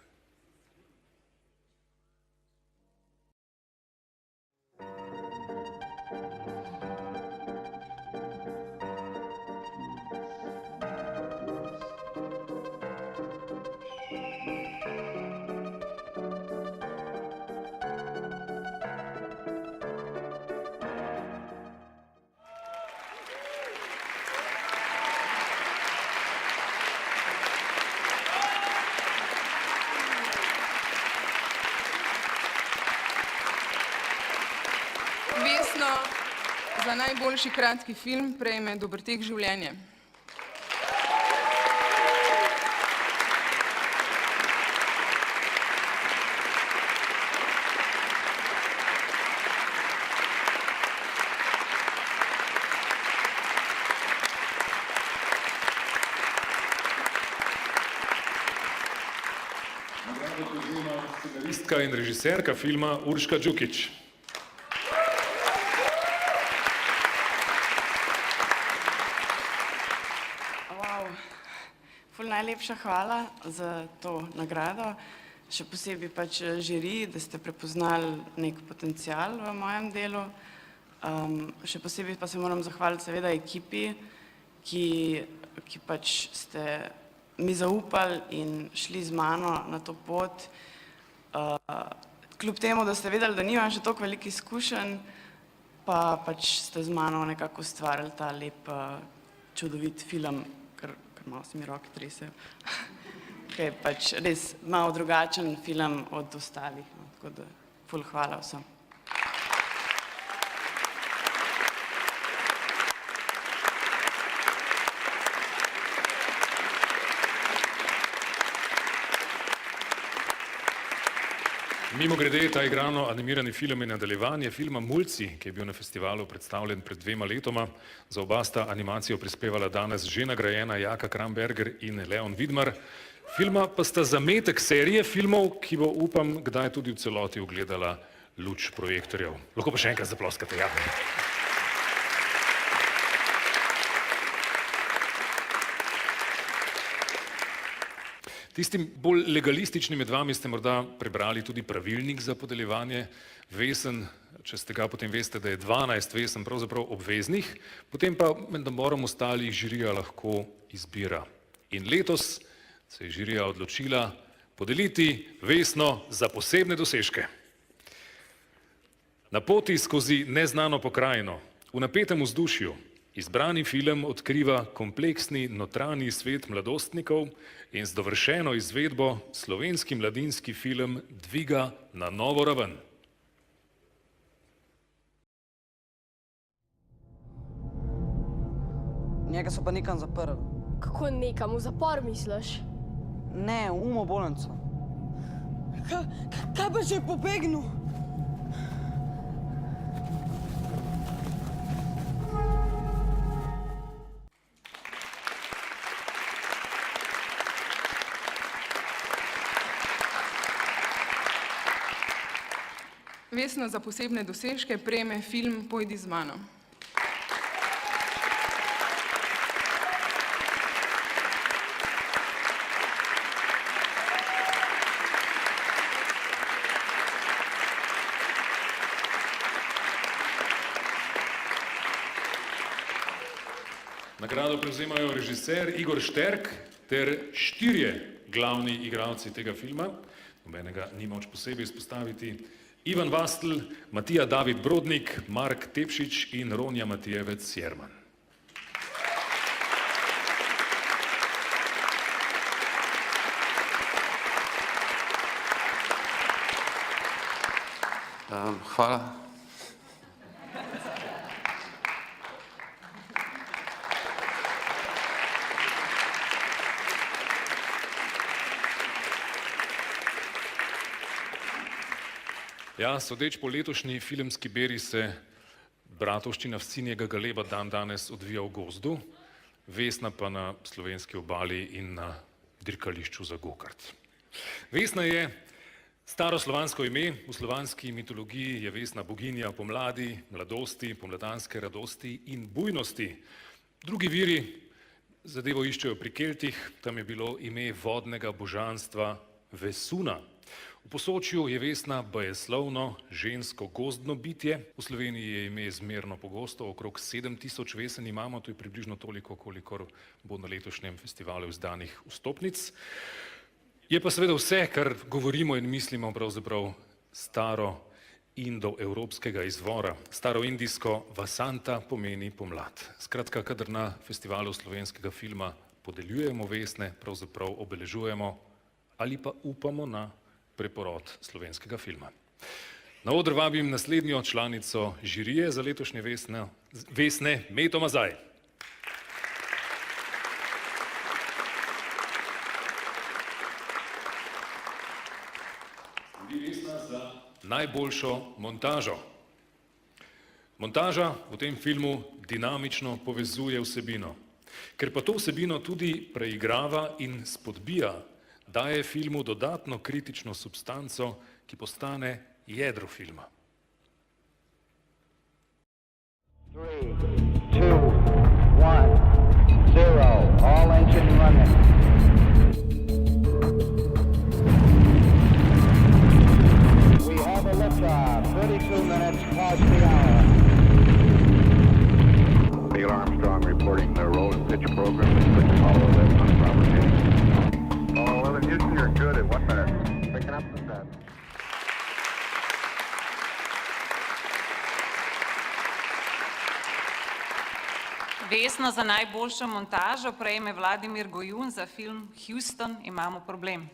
Vesno za najboljši kratki film prejme Dober tek življenje. Scenaristka in režiserka filma Urška Đukić. Najlepša hvala za to nagrado, še posebej pač žiriji, da ste prepoznali nek potencial v mojem delu. Še posebej pa se moram zahvaliti seveda ekipi, ki pač ste mi zaupali in šli z mano na to pot. Kljub temu, da ste vedeli, da nimam še toliko veliko izkušenj, pa pač ste z mano nekako ustvarili ta lep, čudovit film, malo se mi roke tresejo, ki je pač res malo drugačen film od ostalih, tako da ful hvala vsem. Mimogrede, ta igrano animirani film je nadaljevanje filma Mulci, ki je bil na festivalu predstavljen pred 2 letoma. Za oba sta animacijo prispevala danes že nagrajena Jaka Kramberger in Leon Vidmar. Filma pa sta zametek serije filmov, ki bo, upam, kdaj tudi v celoti ugledala luč projektorjev. Lahko pa še enkrat zaploskate, ja. Tistim bolj legalističnim med vami ste morda prebrali tudi pravilnik za podeljevanje vesen. če ste ga, potem veste, da je 12 vesem pravzaprav obveznih, potem pa med naborom ostalih žirija lahko izbira. In letos se je žirija odločila podeliti Vesno za posebne dosežke. Na poti skozi neznano pokrajino, v napetem vzdušju, izbrani film odkriva kompleksni notranji svet mladostnikov in z dovršeno izvedbo slovenski mladinski film dviga na novo raven. Njega so pa nekam zaprli. Kako nekam, v zapor misliš? Ne, v umobolnico. Kaj pa če je pobegnil? Vesno za posebne dosežke prejme film Pojdi z mano. Nagrado prevzemajo režiser Igor Šterk ter 4 glavni igralci tega filma, nobenega ni moč posebej izpostaviti, Ivan Vastl, Matija David Brodnik, Mark Tepšič in Ronja Matijevec Jerman. Hvala. Ja, sodeč po letošnji filmski beri se bratovščina Vsinjega galeba danes odvija v gozdu, Vesna pa na slovenski obali in na dirkališču za gokart. Vesna je staro slovansko ime, v slovanski mitologiji je Vesna boginja pomladi, mladosti, pomladanske radosti in bujnosti. Drugi viri zadevo iščejo pri Keltih, tam je bilo ime vodnega božanstva Vesuna. V Posočju je Vesna bajeslovno žensko gozdno bitje, v Sloveniji je ime zmerno pogosto, okrog 7000 vesen imamo, to je približno toliko, kolikor bo na letošnjem festivalu izdanih vstopnic. Je pa seveda vse, kar govorimo in mislimo, pravzaprav staro indoevropskega izvora. Staroindijsko vasanta pomeni pomlad. Skratka, kadar na festivalu slovenskega filma podeljujemo vesne, pravzaprav obeležujemo ali pa upamo na preporod slovenskega filma. Na oder vabim naslednjo članico žirije za letošnje vesne, Meto Mazaj. Vesna za najboljšo montažo. Montaža v tem filmu dinamično povezuje vsebino. Ker pa to vsebino tudi preigrava in spodbija, daje filmu dodatno kritično substanco, ki postane jedro filma. 3, 2, 1, 0, all engine running. We have a liftoff, 32 minutes past the hour. Neil Armstrong reporting the roll and pitch program. Apollo 11 on Robert Kennedy. Apollo 11, Houston, you're good at 1 minute. Picking up the set. Vesno za najboljšo montažo prejme Vladimir Gojun za film Houston, imamo problem.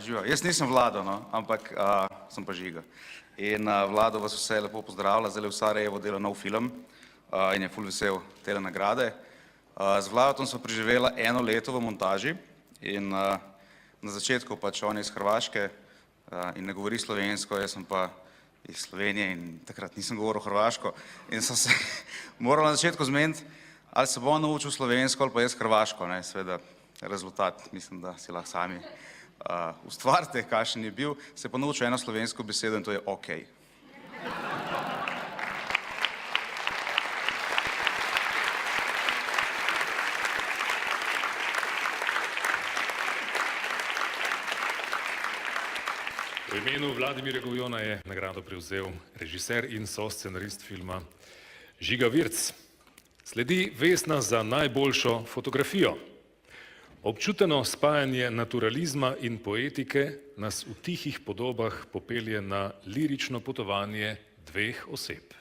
Živijo, jaz nisem Vlado, no, ampak sem pa Žiga. In Vlado vas vse lepo pozdravlja, zdaj v Sarajevo dela nov film in je ful vesel tele nagrade. Z Vladom smo preživela 1 leto v montaži in na začetku pač on je iz Hrvaške in ne govori slovensko, jaz sem pa iz Slovenije in takrat nisem govoril hrvaško in sem se moral na začetku zmeniti, ali se bo on naučil slovensko ali pa jaz hrvaško, ne, seveda rezultat mislim, da si lahko sami ustvarite, kakšen je bil, se pa naučil eno slovensko besedo in to je okej. V imenu Vladimirja Govjona je nagrado prevzel režiser in soscenarist filma Žiga Virc. Sledi Vesna za najboljšo fotografijo. Občuteno spajanje naturalizma in poetike nas v tihih podobah popelje na lirično potovanje dveh oseb.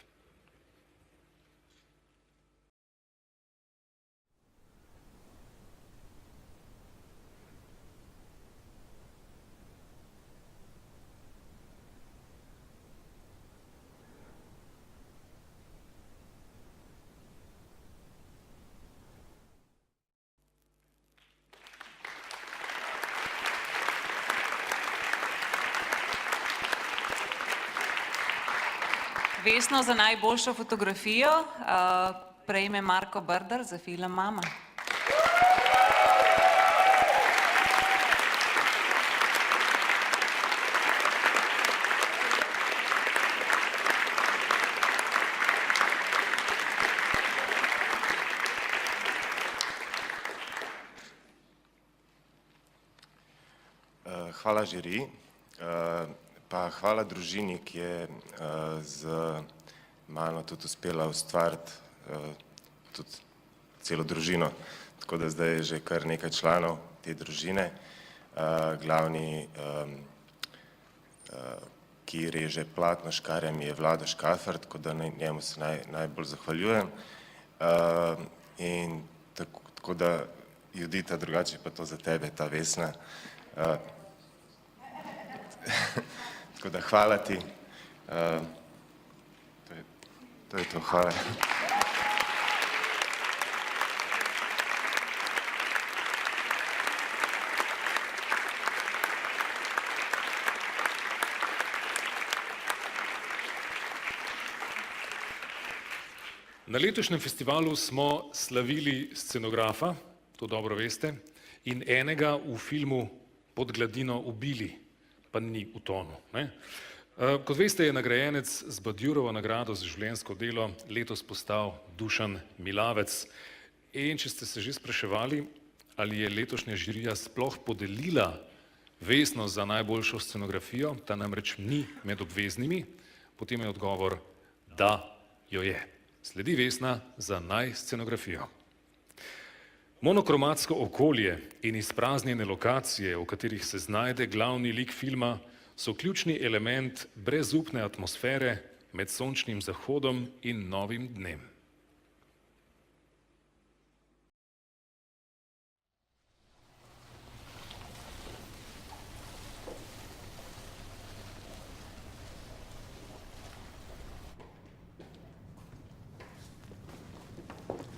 Vesno za najboljšo fotografijo prejme Marko Brdar za film Mama. Hvala žiri, pa hvala družini, ki je z mano tudi uspela ustvariti tudi celo družino. Tako da zdaj je že kar nekaj članov te družine. Glavni, ki reže platno s škarjami, je Vlado Škafer, tako da njemu se najbolj zahvaljujem. In tako da, Judita, drugače pa to za tebe, ta Vesna. Tako da hvala ti. To je to, hvala. Na letošnjem festivalu smo slavili scenografa, to dobro veste, in enega v filmu Pod gladino ubili, pa ni v tonu. Kot veste, je nagrajenec z Badjurovo nagrado za življenjsko delo letos postal Dušan Milavec. In če ste se že spraševali, ali je letošnja žirija sploh podelila Vesno za najboljšo scenografijo, ta namreč ni med obveznimi, potem je odgovor, da jo je. Sledi Vesna za najscenografijo. Monokromatsko okolje in izpraznjene lokacije, v katerih se znajde glavni lik filma, so ključni element brezupne atmosfere med sončnim zahodom in novim dnem.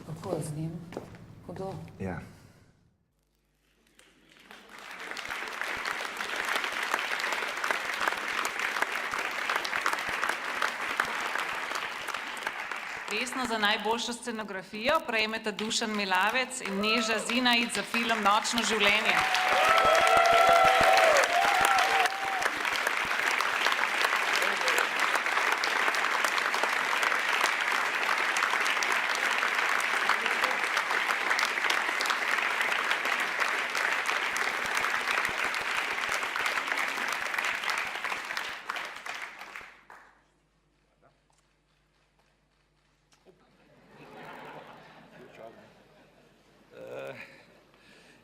Kako je z njim? Hudo? Ja. Vesno za najboljšo scenografijo prejmeta Dušan Milavec in Neža Zinaid za film Nočno življenje.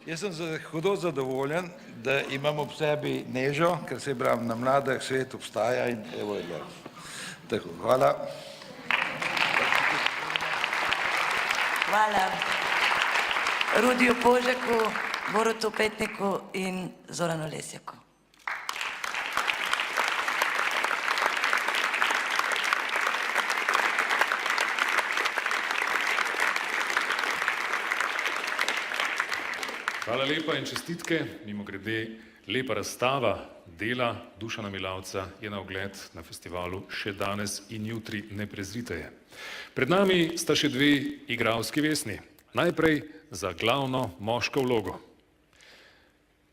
Jaz sem hudo zadovoljen, da imam ob sebi Nežo, ker se pravi, na mladih svet obstaja in evo je gledal. Tako, hvala. Hvala Rudiju Požeku, Borutu Petniku in Zoranu Lesjaku. Hvala lepa in čestitke. Mimogrede, lepa razstava dela Dušana Milavca je na ogled na festivalu še danes in jutri, ne prezrite je. Pred nami sta še dve igralski Vesni. Najprej za glavno moško vlogo.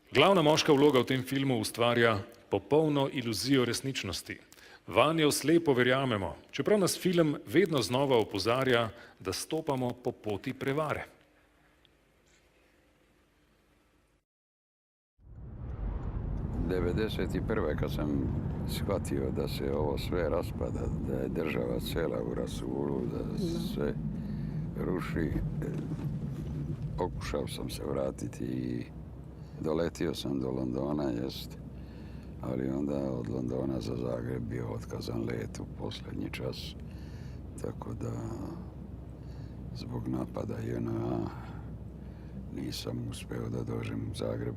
Glavna moška vloga v tem filmu ustvarja popolno iluzijo resničnosti. Vanjo slepo verjamemo, čeprav nas film vedno znova opozarja, da stopamo po poti prevare. Kad sam shvatio da se ovo sve raspada, da je država cela u rasulu, da se ruši, pokušao sam se vratiti i doletio sam do Londona, ali onda od Londona za Zagreb bio otkazan let u posljednji čas, tako da zbog napada JNA nisam uspeo da dođem u Zagreb.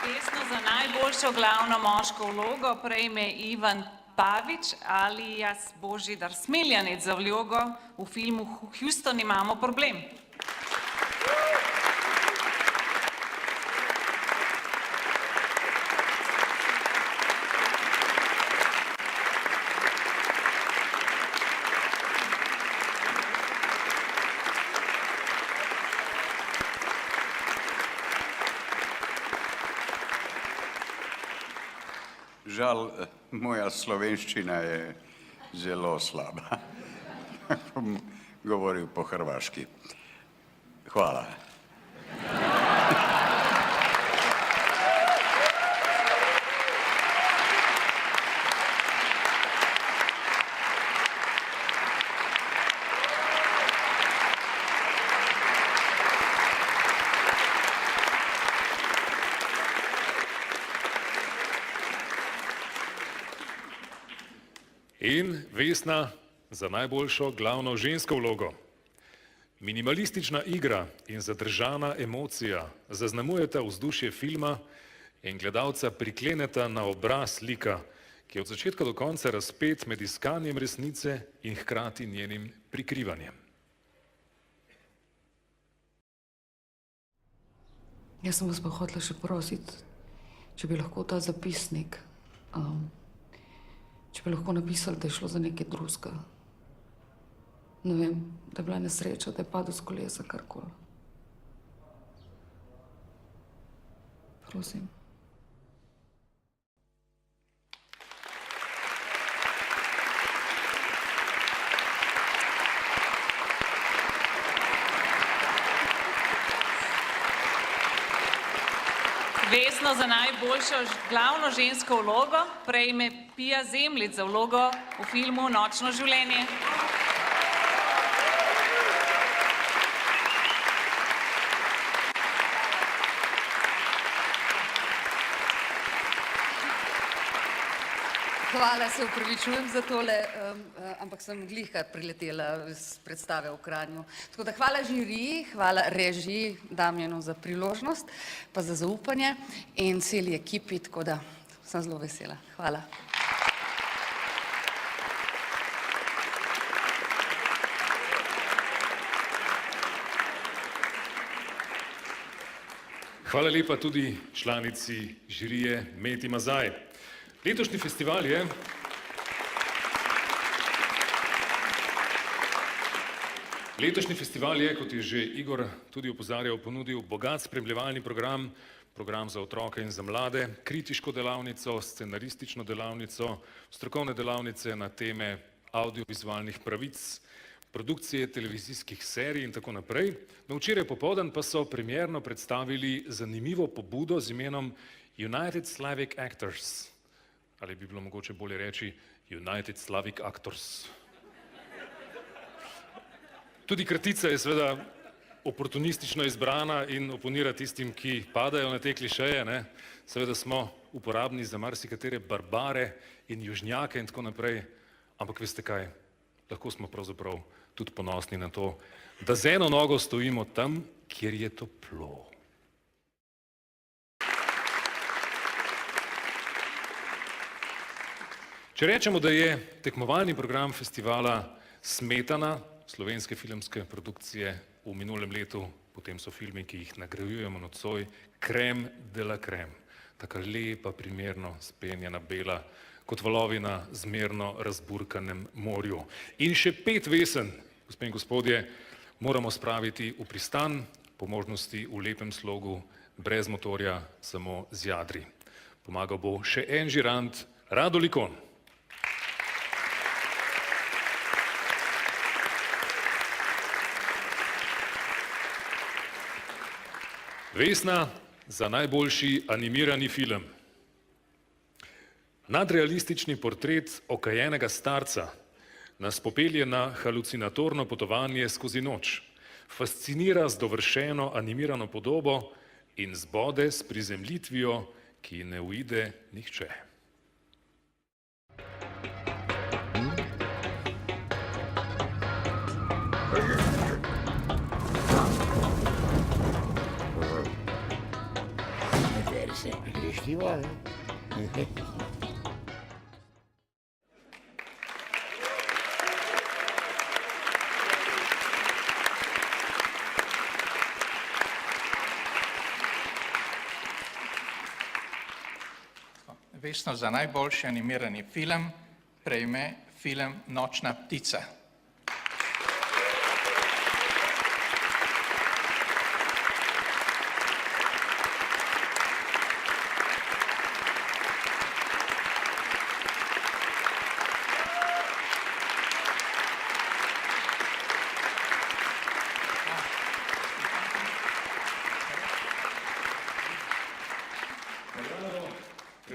Vesno za najboljšo glavno moško vlogo prejme Ivan Pavić alias Božidar Smiljanec za vlogo v filmu Houston imamo problem. Žal, moja slovenščina je zelo slaba. Bom govoril po hrvaški. Hvala. In Vesna za najboljšo glavno žensko vlogo. Minimalistična igra in zadržana emocija zaznamujeta vzdušje filma in gledalca prikleneta na obraz lika, ki je od začetka do konca razpet med iskanjem resnice in hkrati njenim prikrivanjem. Jaz sem vas pa hotela še prositi, če bi lahko ta zapisnik, če bi lahko napisali, da je šlo za nekaj drugega. Ne vem, da je bila nesreča, da je padel s kolesa, karkoli. Prosim. Vesno za najboljšo glavno žensko vlogo prejme Pia Zemljič za vlogo v filmu Nočno življenje. Hvala, se upravičujem za tole, ampak sem glihkar priletela z predstave v Kranju. Tako da hvala žiriji, hvala režiji Damjanu za priložnost, pa za zaupanje in celi ekipi, tako da sem zelo vesela. Hvala. Hvala lepa tudi članici žirije Meti Mazaj. Letošnji festival je kot je že Igor tudi opozarjal, ponudil bogat spremljevalni program, program za otroke in za mlade, kritiško delavnico, scenaristično delavnico, strokovne delavnice na teme audiovizualnih pravic, produkcije televizijskih serij in tako naprej. No, včeraj popoldan pa so premierno predstavili zanimivo pobudo z imenom United Slavic Actors. Ali bi bilo mogoče bolje reči United Slavic Actors. Tudi kratica je seveda oportunistično izbrana in oponira tistim, ki padajo na te klišeje, ne. Seveda smo uporabni za marsikatere barbare in južnjake in tako naprej, ampak veste kaj, lahko smo pravzaprav tudi ponosni na to, da z eno nogo stojimo tam, kjer je toplo. Če rečemo, da je tekmovalni program festivala smetana slovenske filmske produkcije v minulem letu, potem so filmi, ki jih nagrajujemo nocoj, krem de la krem. Taka lepa, primerno spenjena bela kot valovi na zmerno razburkanem morju. In še 5 vesen, gospe in gospodje, moramo spraviti v pristan, po možnosti v lepem slogu, brez motorja, samo z jadri. Pomagal bo še en žirant, Rado Likon. Vesna za najboljši animirani film. Nadrealistični portret okajenega starca nas popelje na halucinatorno potovanje skozi noč, fascinira z dovršeno animirano podobo in zbode s prizemljitvijo, ki ne uide nihče. Vesno za najboljši animirani film prejme film Nočna ptica.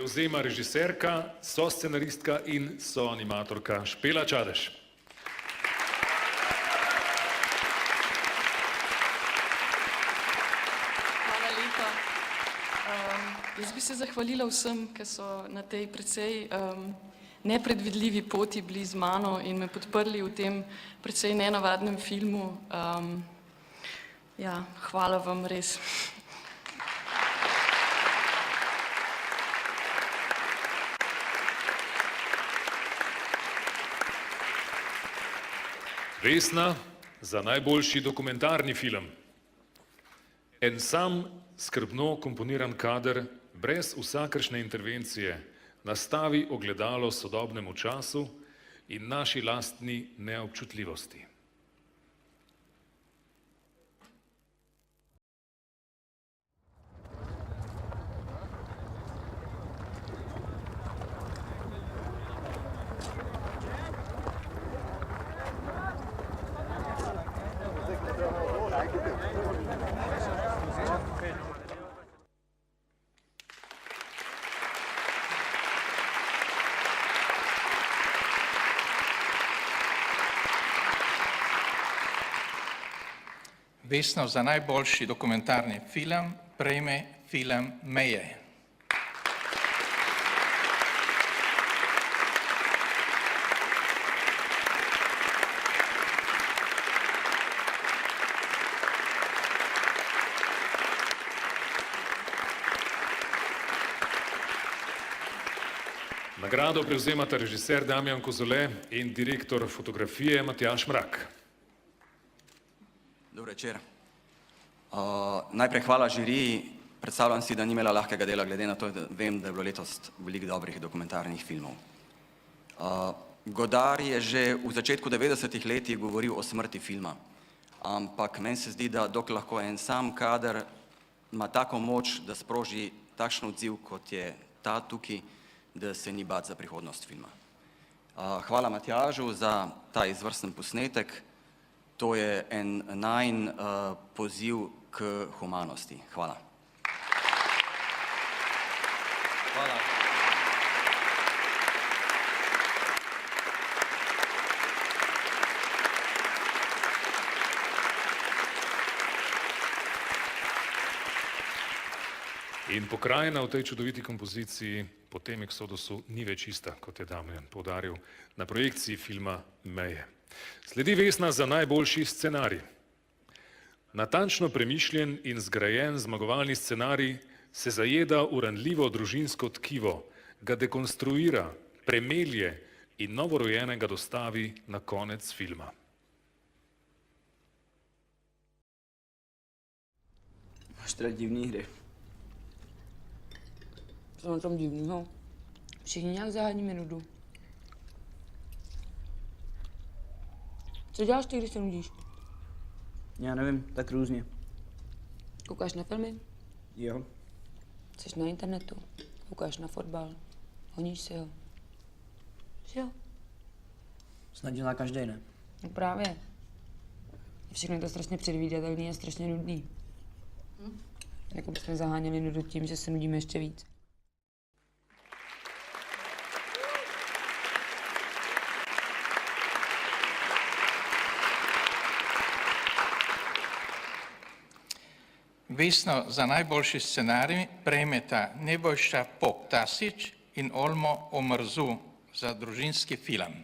Prevzema režiserka, soscenaristka in soanimatorka Špela Čadež. Hvala lepa. Jaz bi se zahvalila vsem, ki so na tej precej nepredvidljivi poti bili z mano in me podprli v tem precej nenavadnem filmu. Ja, hvala vam res. Vesna za najboljši dokumentarni film. En sam skrbno komponiran kader, brez vsakršne intervencije, nastavi ogledalo sodobnemu času in naši lastni neobčutljivosti. Vesno za najboljši dokumentarni film prejme film Meje. Nagrado prevzemata režiser Damjan Kozole in direktor fotografije Matjaž Mrak. Dober večer. Najprej hvala žiriji. Predstavljam si, da ni imela lahkega dela, glede na to, da vem, da je bilo letos veliko dobrih dokumentarnih filmov. Godard je že v začetku 90-ih letih govoril o smrti filma, ampak meni se zdi, da dok lahko en sam kader ima tako moč, da sproži takšen odziv, kot je ta tukaj, da se ni bati za prihodnost filma. Hvala Matjažu za ta izvrsten posnetek. To je en najin poziv k humanosti. Hvala. Hvala. In pokrajina v tej čudoviti kompoziciji po tem eksodusu ni več ista, kot je Damjan poudaril na projekciji filma Meje. Sledi Vesna za najboljši scenarij. Natančno premišljen in zgrajen zmagovalni scenarij se zajeda v ranljivo družinsko tkivo, ga dekonstruira, premelje in novorojenega dostavi na konec filma. Imaš divne igre. Samo tam divni, no. Všichni nějak zaháníme nudu. Co děláš ty, když se nudíš? Já nevím, tak různě. Koukáš na filmy? Jo. Jsi na internetu? Koukáš na fotbal? Honíš si ho? Jo. Snad dělá každý, ne? No právě. Všechno je to strašně předvídatelný a strašně nudný. Jako bychom zaháněli nudu tím, že se nudíme ještě víc. Vesno za najboljši scenarij prejmeta Nebojša Pop-Tasić in Olmo Omerzu za družinski film.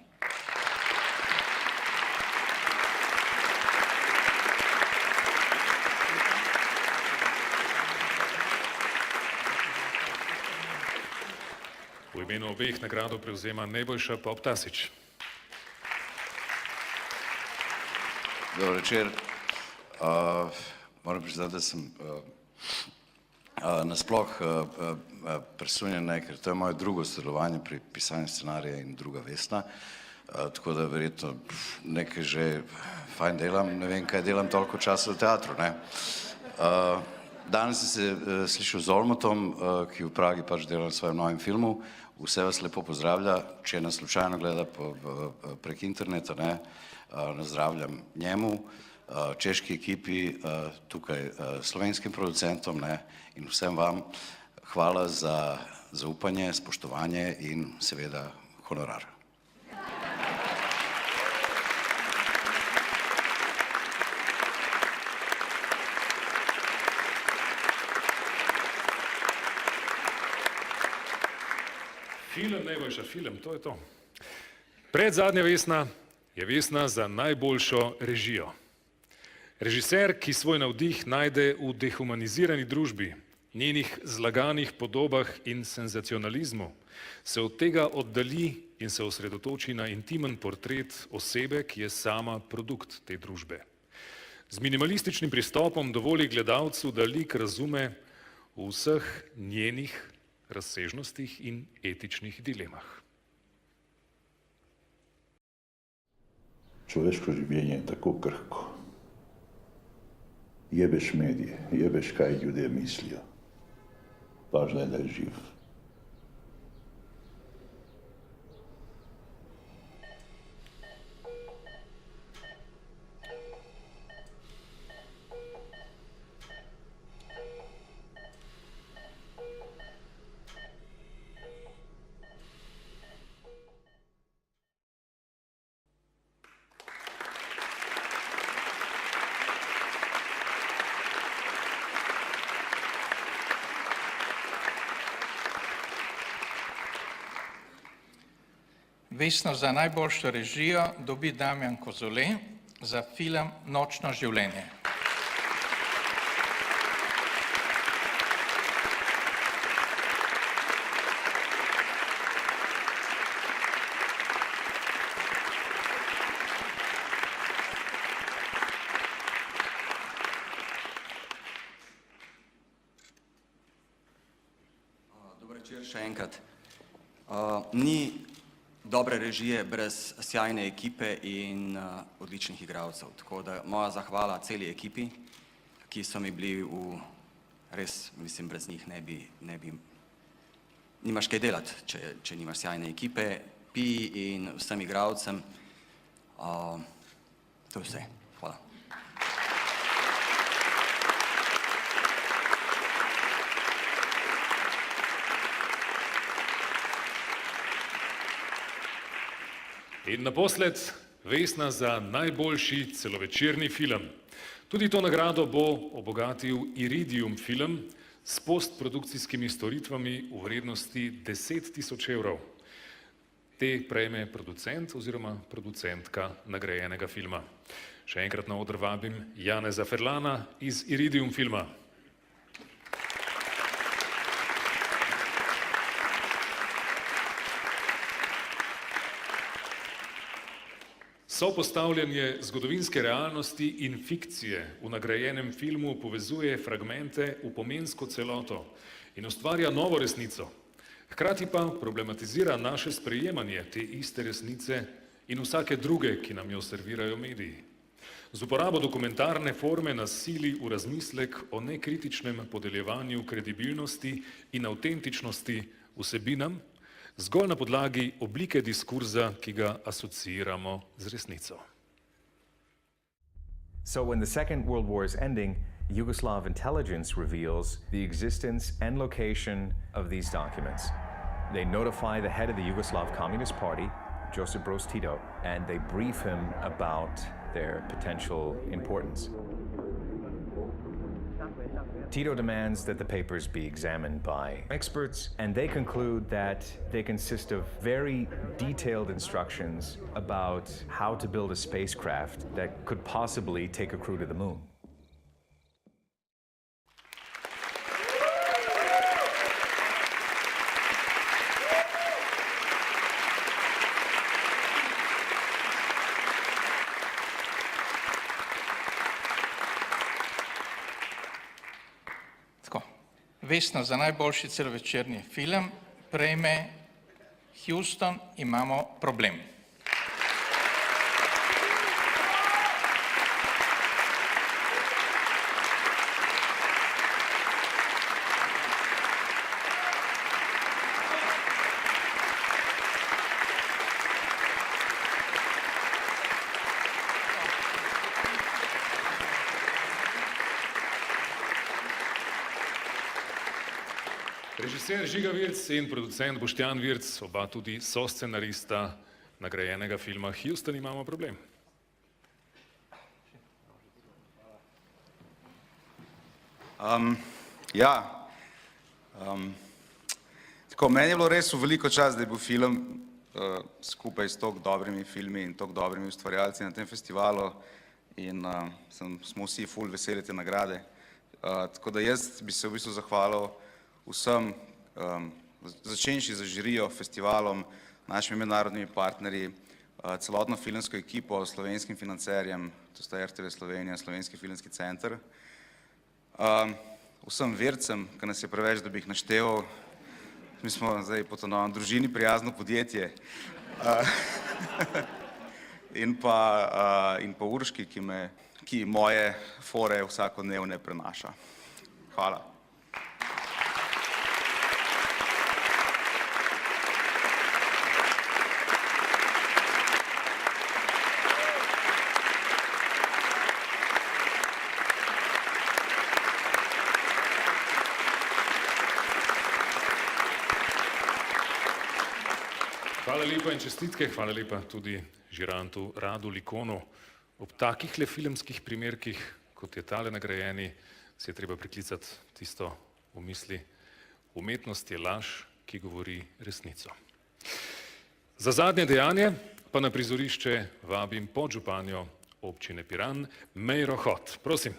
V imenu obeh nagrado prevzema Nebojša Pop-Tasić. Dober večer. Moram priznati, da sem nasploh presunjen, ker to je moje drugo sodelovanje pri pisanju scenarija in druga Vesna, tako da verjetno nekaj že fajn delam, ne vem, kaj delam toliko časa v teatru, ne. Danes sem se slišal z Olmotom, ki v Pragi pač dela na svojem novem filmu. Vse vas lepo pozdravlja, če nas slučajno gleda prek interneta, ne, nazdravljam njemu, češki ekipi, tukaj slovenskim producentom, ne, in vsem vam hvala za zaupanje, spoštovanje in seveda honorar. Film, najboljša film, to je to. Predzadnja Vesna je Vesna za najboljšo režijo. Režiser, ki svoj navdih najde v dehumanizirani družbi, njenih zlaganih podobah in senzacionalizmu, se od tega oddalji in se osredotoči na intimen portret osebe, ki je sama produkt te družbe. Z minimalističnim pristopom dovoli gledalcu, da lik razume v vseh njenih razsežnostih in etičnih dilemah. Človeško življenje je tako krhko. Jebeš medije, jebeš, kaj ljudje mislijo. Važno je, da je živ. Vesno za najboljšo režijo dobi Damjan Kozole za film Nočno življenje. Dober večer še enkrat. Ni dobre režije brez sjajne ekipe in odličnih igralcev. Tako da moja zahvala celi ekipi, ki so mi bili res, mislim, brez njih nimaš kaj delati, če nimaš sjajne ekipe, Piji in vsem igralcem. To je vse. Hvala. In naposled Vesna za najboljši celovečerni film. Tudi to nagrado bo obogatil Iridium film s postprodukcijskimi storitvami v vrednosti 10 000 evrov. Te prejme producent oziroma producentka nagrajenega filma. Še enkrat na oder vabim Janeza Ferlana iz Iridium filma. Sopostavljanje zgodovinske realnosti in fikcije v nagrajenem filmu povezuje fragmente v pomensko celoto in ustvarja novo resnico. Hkrati pa problematizira naše sprejemanje te iste resnice in vsake druge, ki nam jo servirajo mediji. Z uporabo dokumentarne forme nas sili v razmislek o nekritičnem podeljevanju kredibilnosti in avtentičnosti vsebinam, zgolj na podlagi oblike diskurza, ki ga asociiramo z resnico. So when the Second World War is ending, Yugoslav intelligence reveals the existence and location of these documents. They notify the head of the Yugoslav Communist Party, Josip Broz Tito, and they brief him about their potential importance. Tito demands that the papers be examined by experts, and they conclude that they consist of very detailed instructions about how to build a spacecraft that could possibly take a crew to the moon. Vesno za najboljši celovečerni film prejme Houston, imamo problem. Režiser Žiga Virc in producent Boštjan Virc, oba tudi soscenarista nagrajenega filma Houston, imamo problem. Tako, meni je bilo res v veliko čas, da je bil film skupaj s toliko dobrimi filmi in toliko dobrimi ustvarjalci na tem festivalu in smo vsi ful veseli te nagrade. Tako da jaz bi se v bistvu zahvalil vsem, začenši za žirijo, festivalom, našimi mednarodnimi partnerji, celotno filmsko ekipo, slovenskim financerjem, to sta RTV Slovenija, Slovenski filmski center, vsem Vircem, ki nas je preveč, da bi jih našteval, mi smo zdaj po to novem družini prijazno podjetje, in pa Urški, ki moje fore vsakodnevne prenaša. Hvala. Hvala lepa in čestitke, hvala lepa tudi žirantu Radu Likonu. Ob takih le filmskih primerkih, kot je tale nagrajeni, se je treba priklicati tisto v misli: umetnost je laž, ki govori resnico. Za zadnje dejanje pa na prizorišče vabim podžupanjo občine Piran, Mejro Hot. Prosim.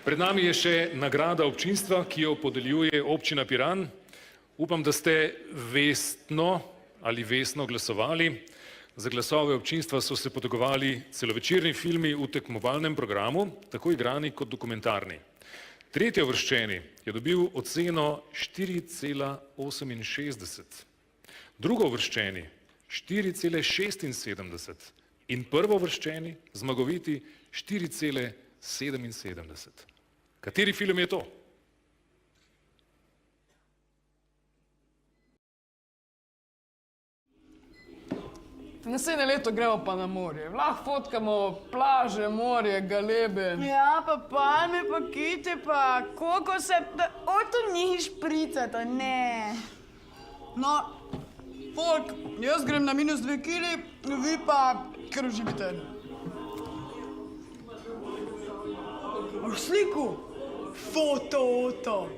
Pred nami je še nagrada občinstva, ki jo podeljuje občina Piran. Upam, da ste vestno ali vestno glasovali. Za glasove občinstva so se potegovali celovečerni filmi v tekmovalnem programu, tako igrani kot dokumentarni. Tretji uvrščeni je dobil oceno 4,68, drugo uvrščeni 4,76 in prvo uvrščeni zmagoviti 4,77. Kateri film je to? Naslednje leto gremo pa na morje. Lahko fotkamo plaže, morje, galebe. Ja, pa palme, pa kite, pa kokose, to ni špricata, ne. No, folk, jaz grem na -2 kili, vi pa kar uživite. V sliku? Foto.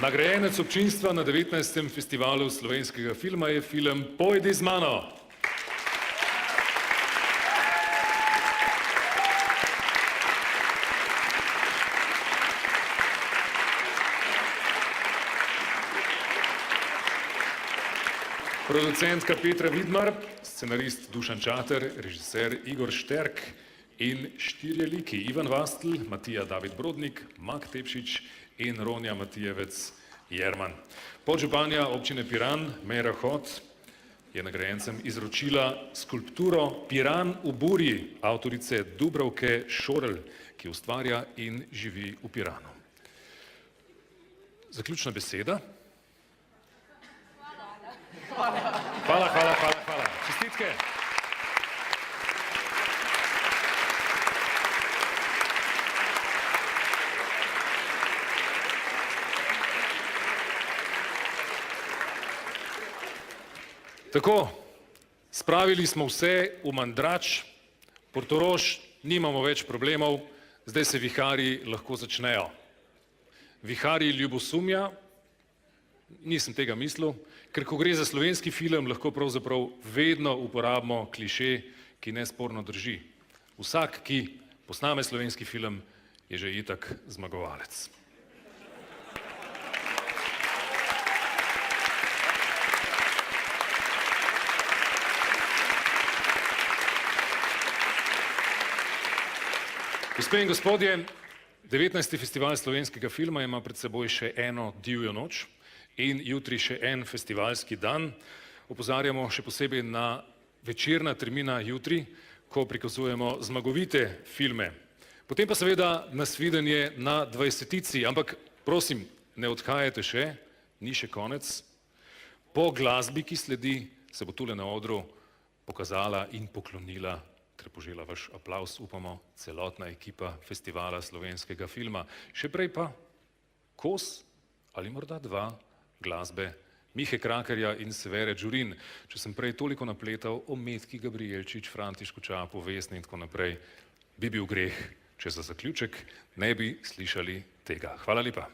Nagrajenec občinstva na 19. festivalu slovenskega filma je film Pojdi z mano. Producentka Petra Vidmar, scenarist Dušan Čater, režiser Igor Šterk in štirje liki Ivan Vastl, Matija David Brodnik, Mak Tepšič in Ronja Matijevec Jerman. Podžupanja občine Piran, Meira Hot, je nagrajencem izročila skulpturo Piran v burji avtorice Dubravke Šorl, ki ustvarja in živi v Piranu. Zaključna beseda. Hvala. Čestitke. Tako, spravili smo vse v mandrač, Portorož, nimamo več problemov, zdaj se viharji lahko začnejo. Viharji ljubosumja, nisem tega mislil, ker ko gre za slovenski film, lahko pravzaprav vedno uporabimo kliše, ki nesporno drži. Vsak, ki posname slovenski film, je že itak zmagovalec. Gospe in gospodje, 19. festival slovenskega filma ima pred seboj še eno divjo noč in jutri še en festivalski dan. Opozarjamo še posebej na večerna termina jutri, ko prikazujemo zmagovite filme. Potem pa seveda nasvidenje na 20-tici, ampak prosim, ne odhajajte še, ni še konec. Po glasbi, ki sledi, se bo tule na odru pokazala in poklonila ter požela vaš aplavz, upamo, celotna ekipa festivala slovenskega filma. Še prej pa kos ali morda dva glasbe Mihe Krakarja in Severe Đurin. Če sem prej toliko napletal o Metki Gabrijelčič, Františku Čapu, Vesni in tako naprej, bi bil greh, če za zaključek ne bi slišali tega. Hvala lepa.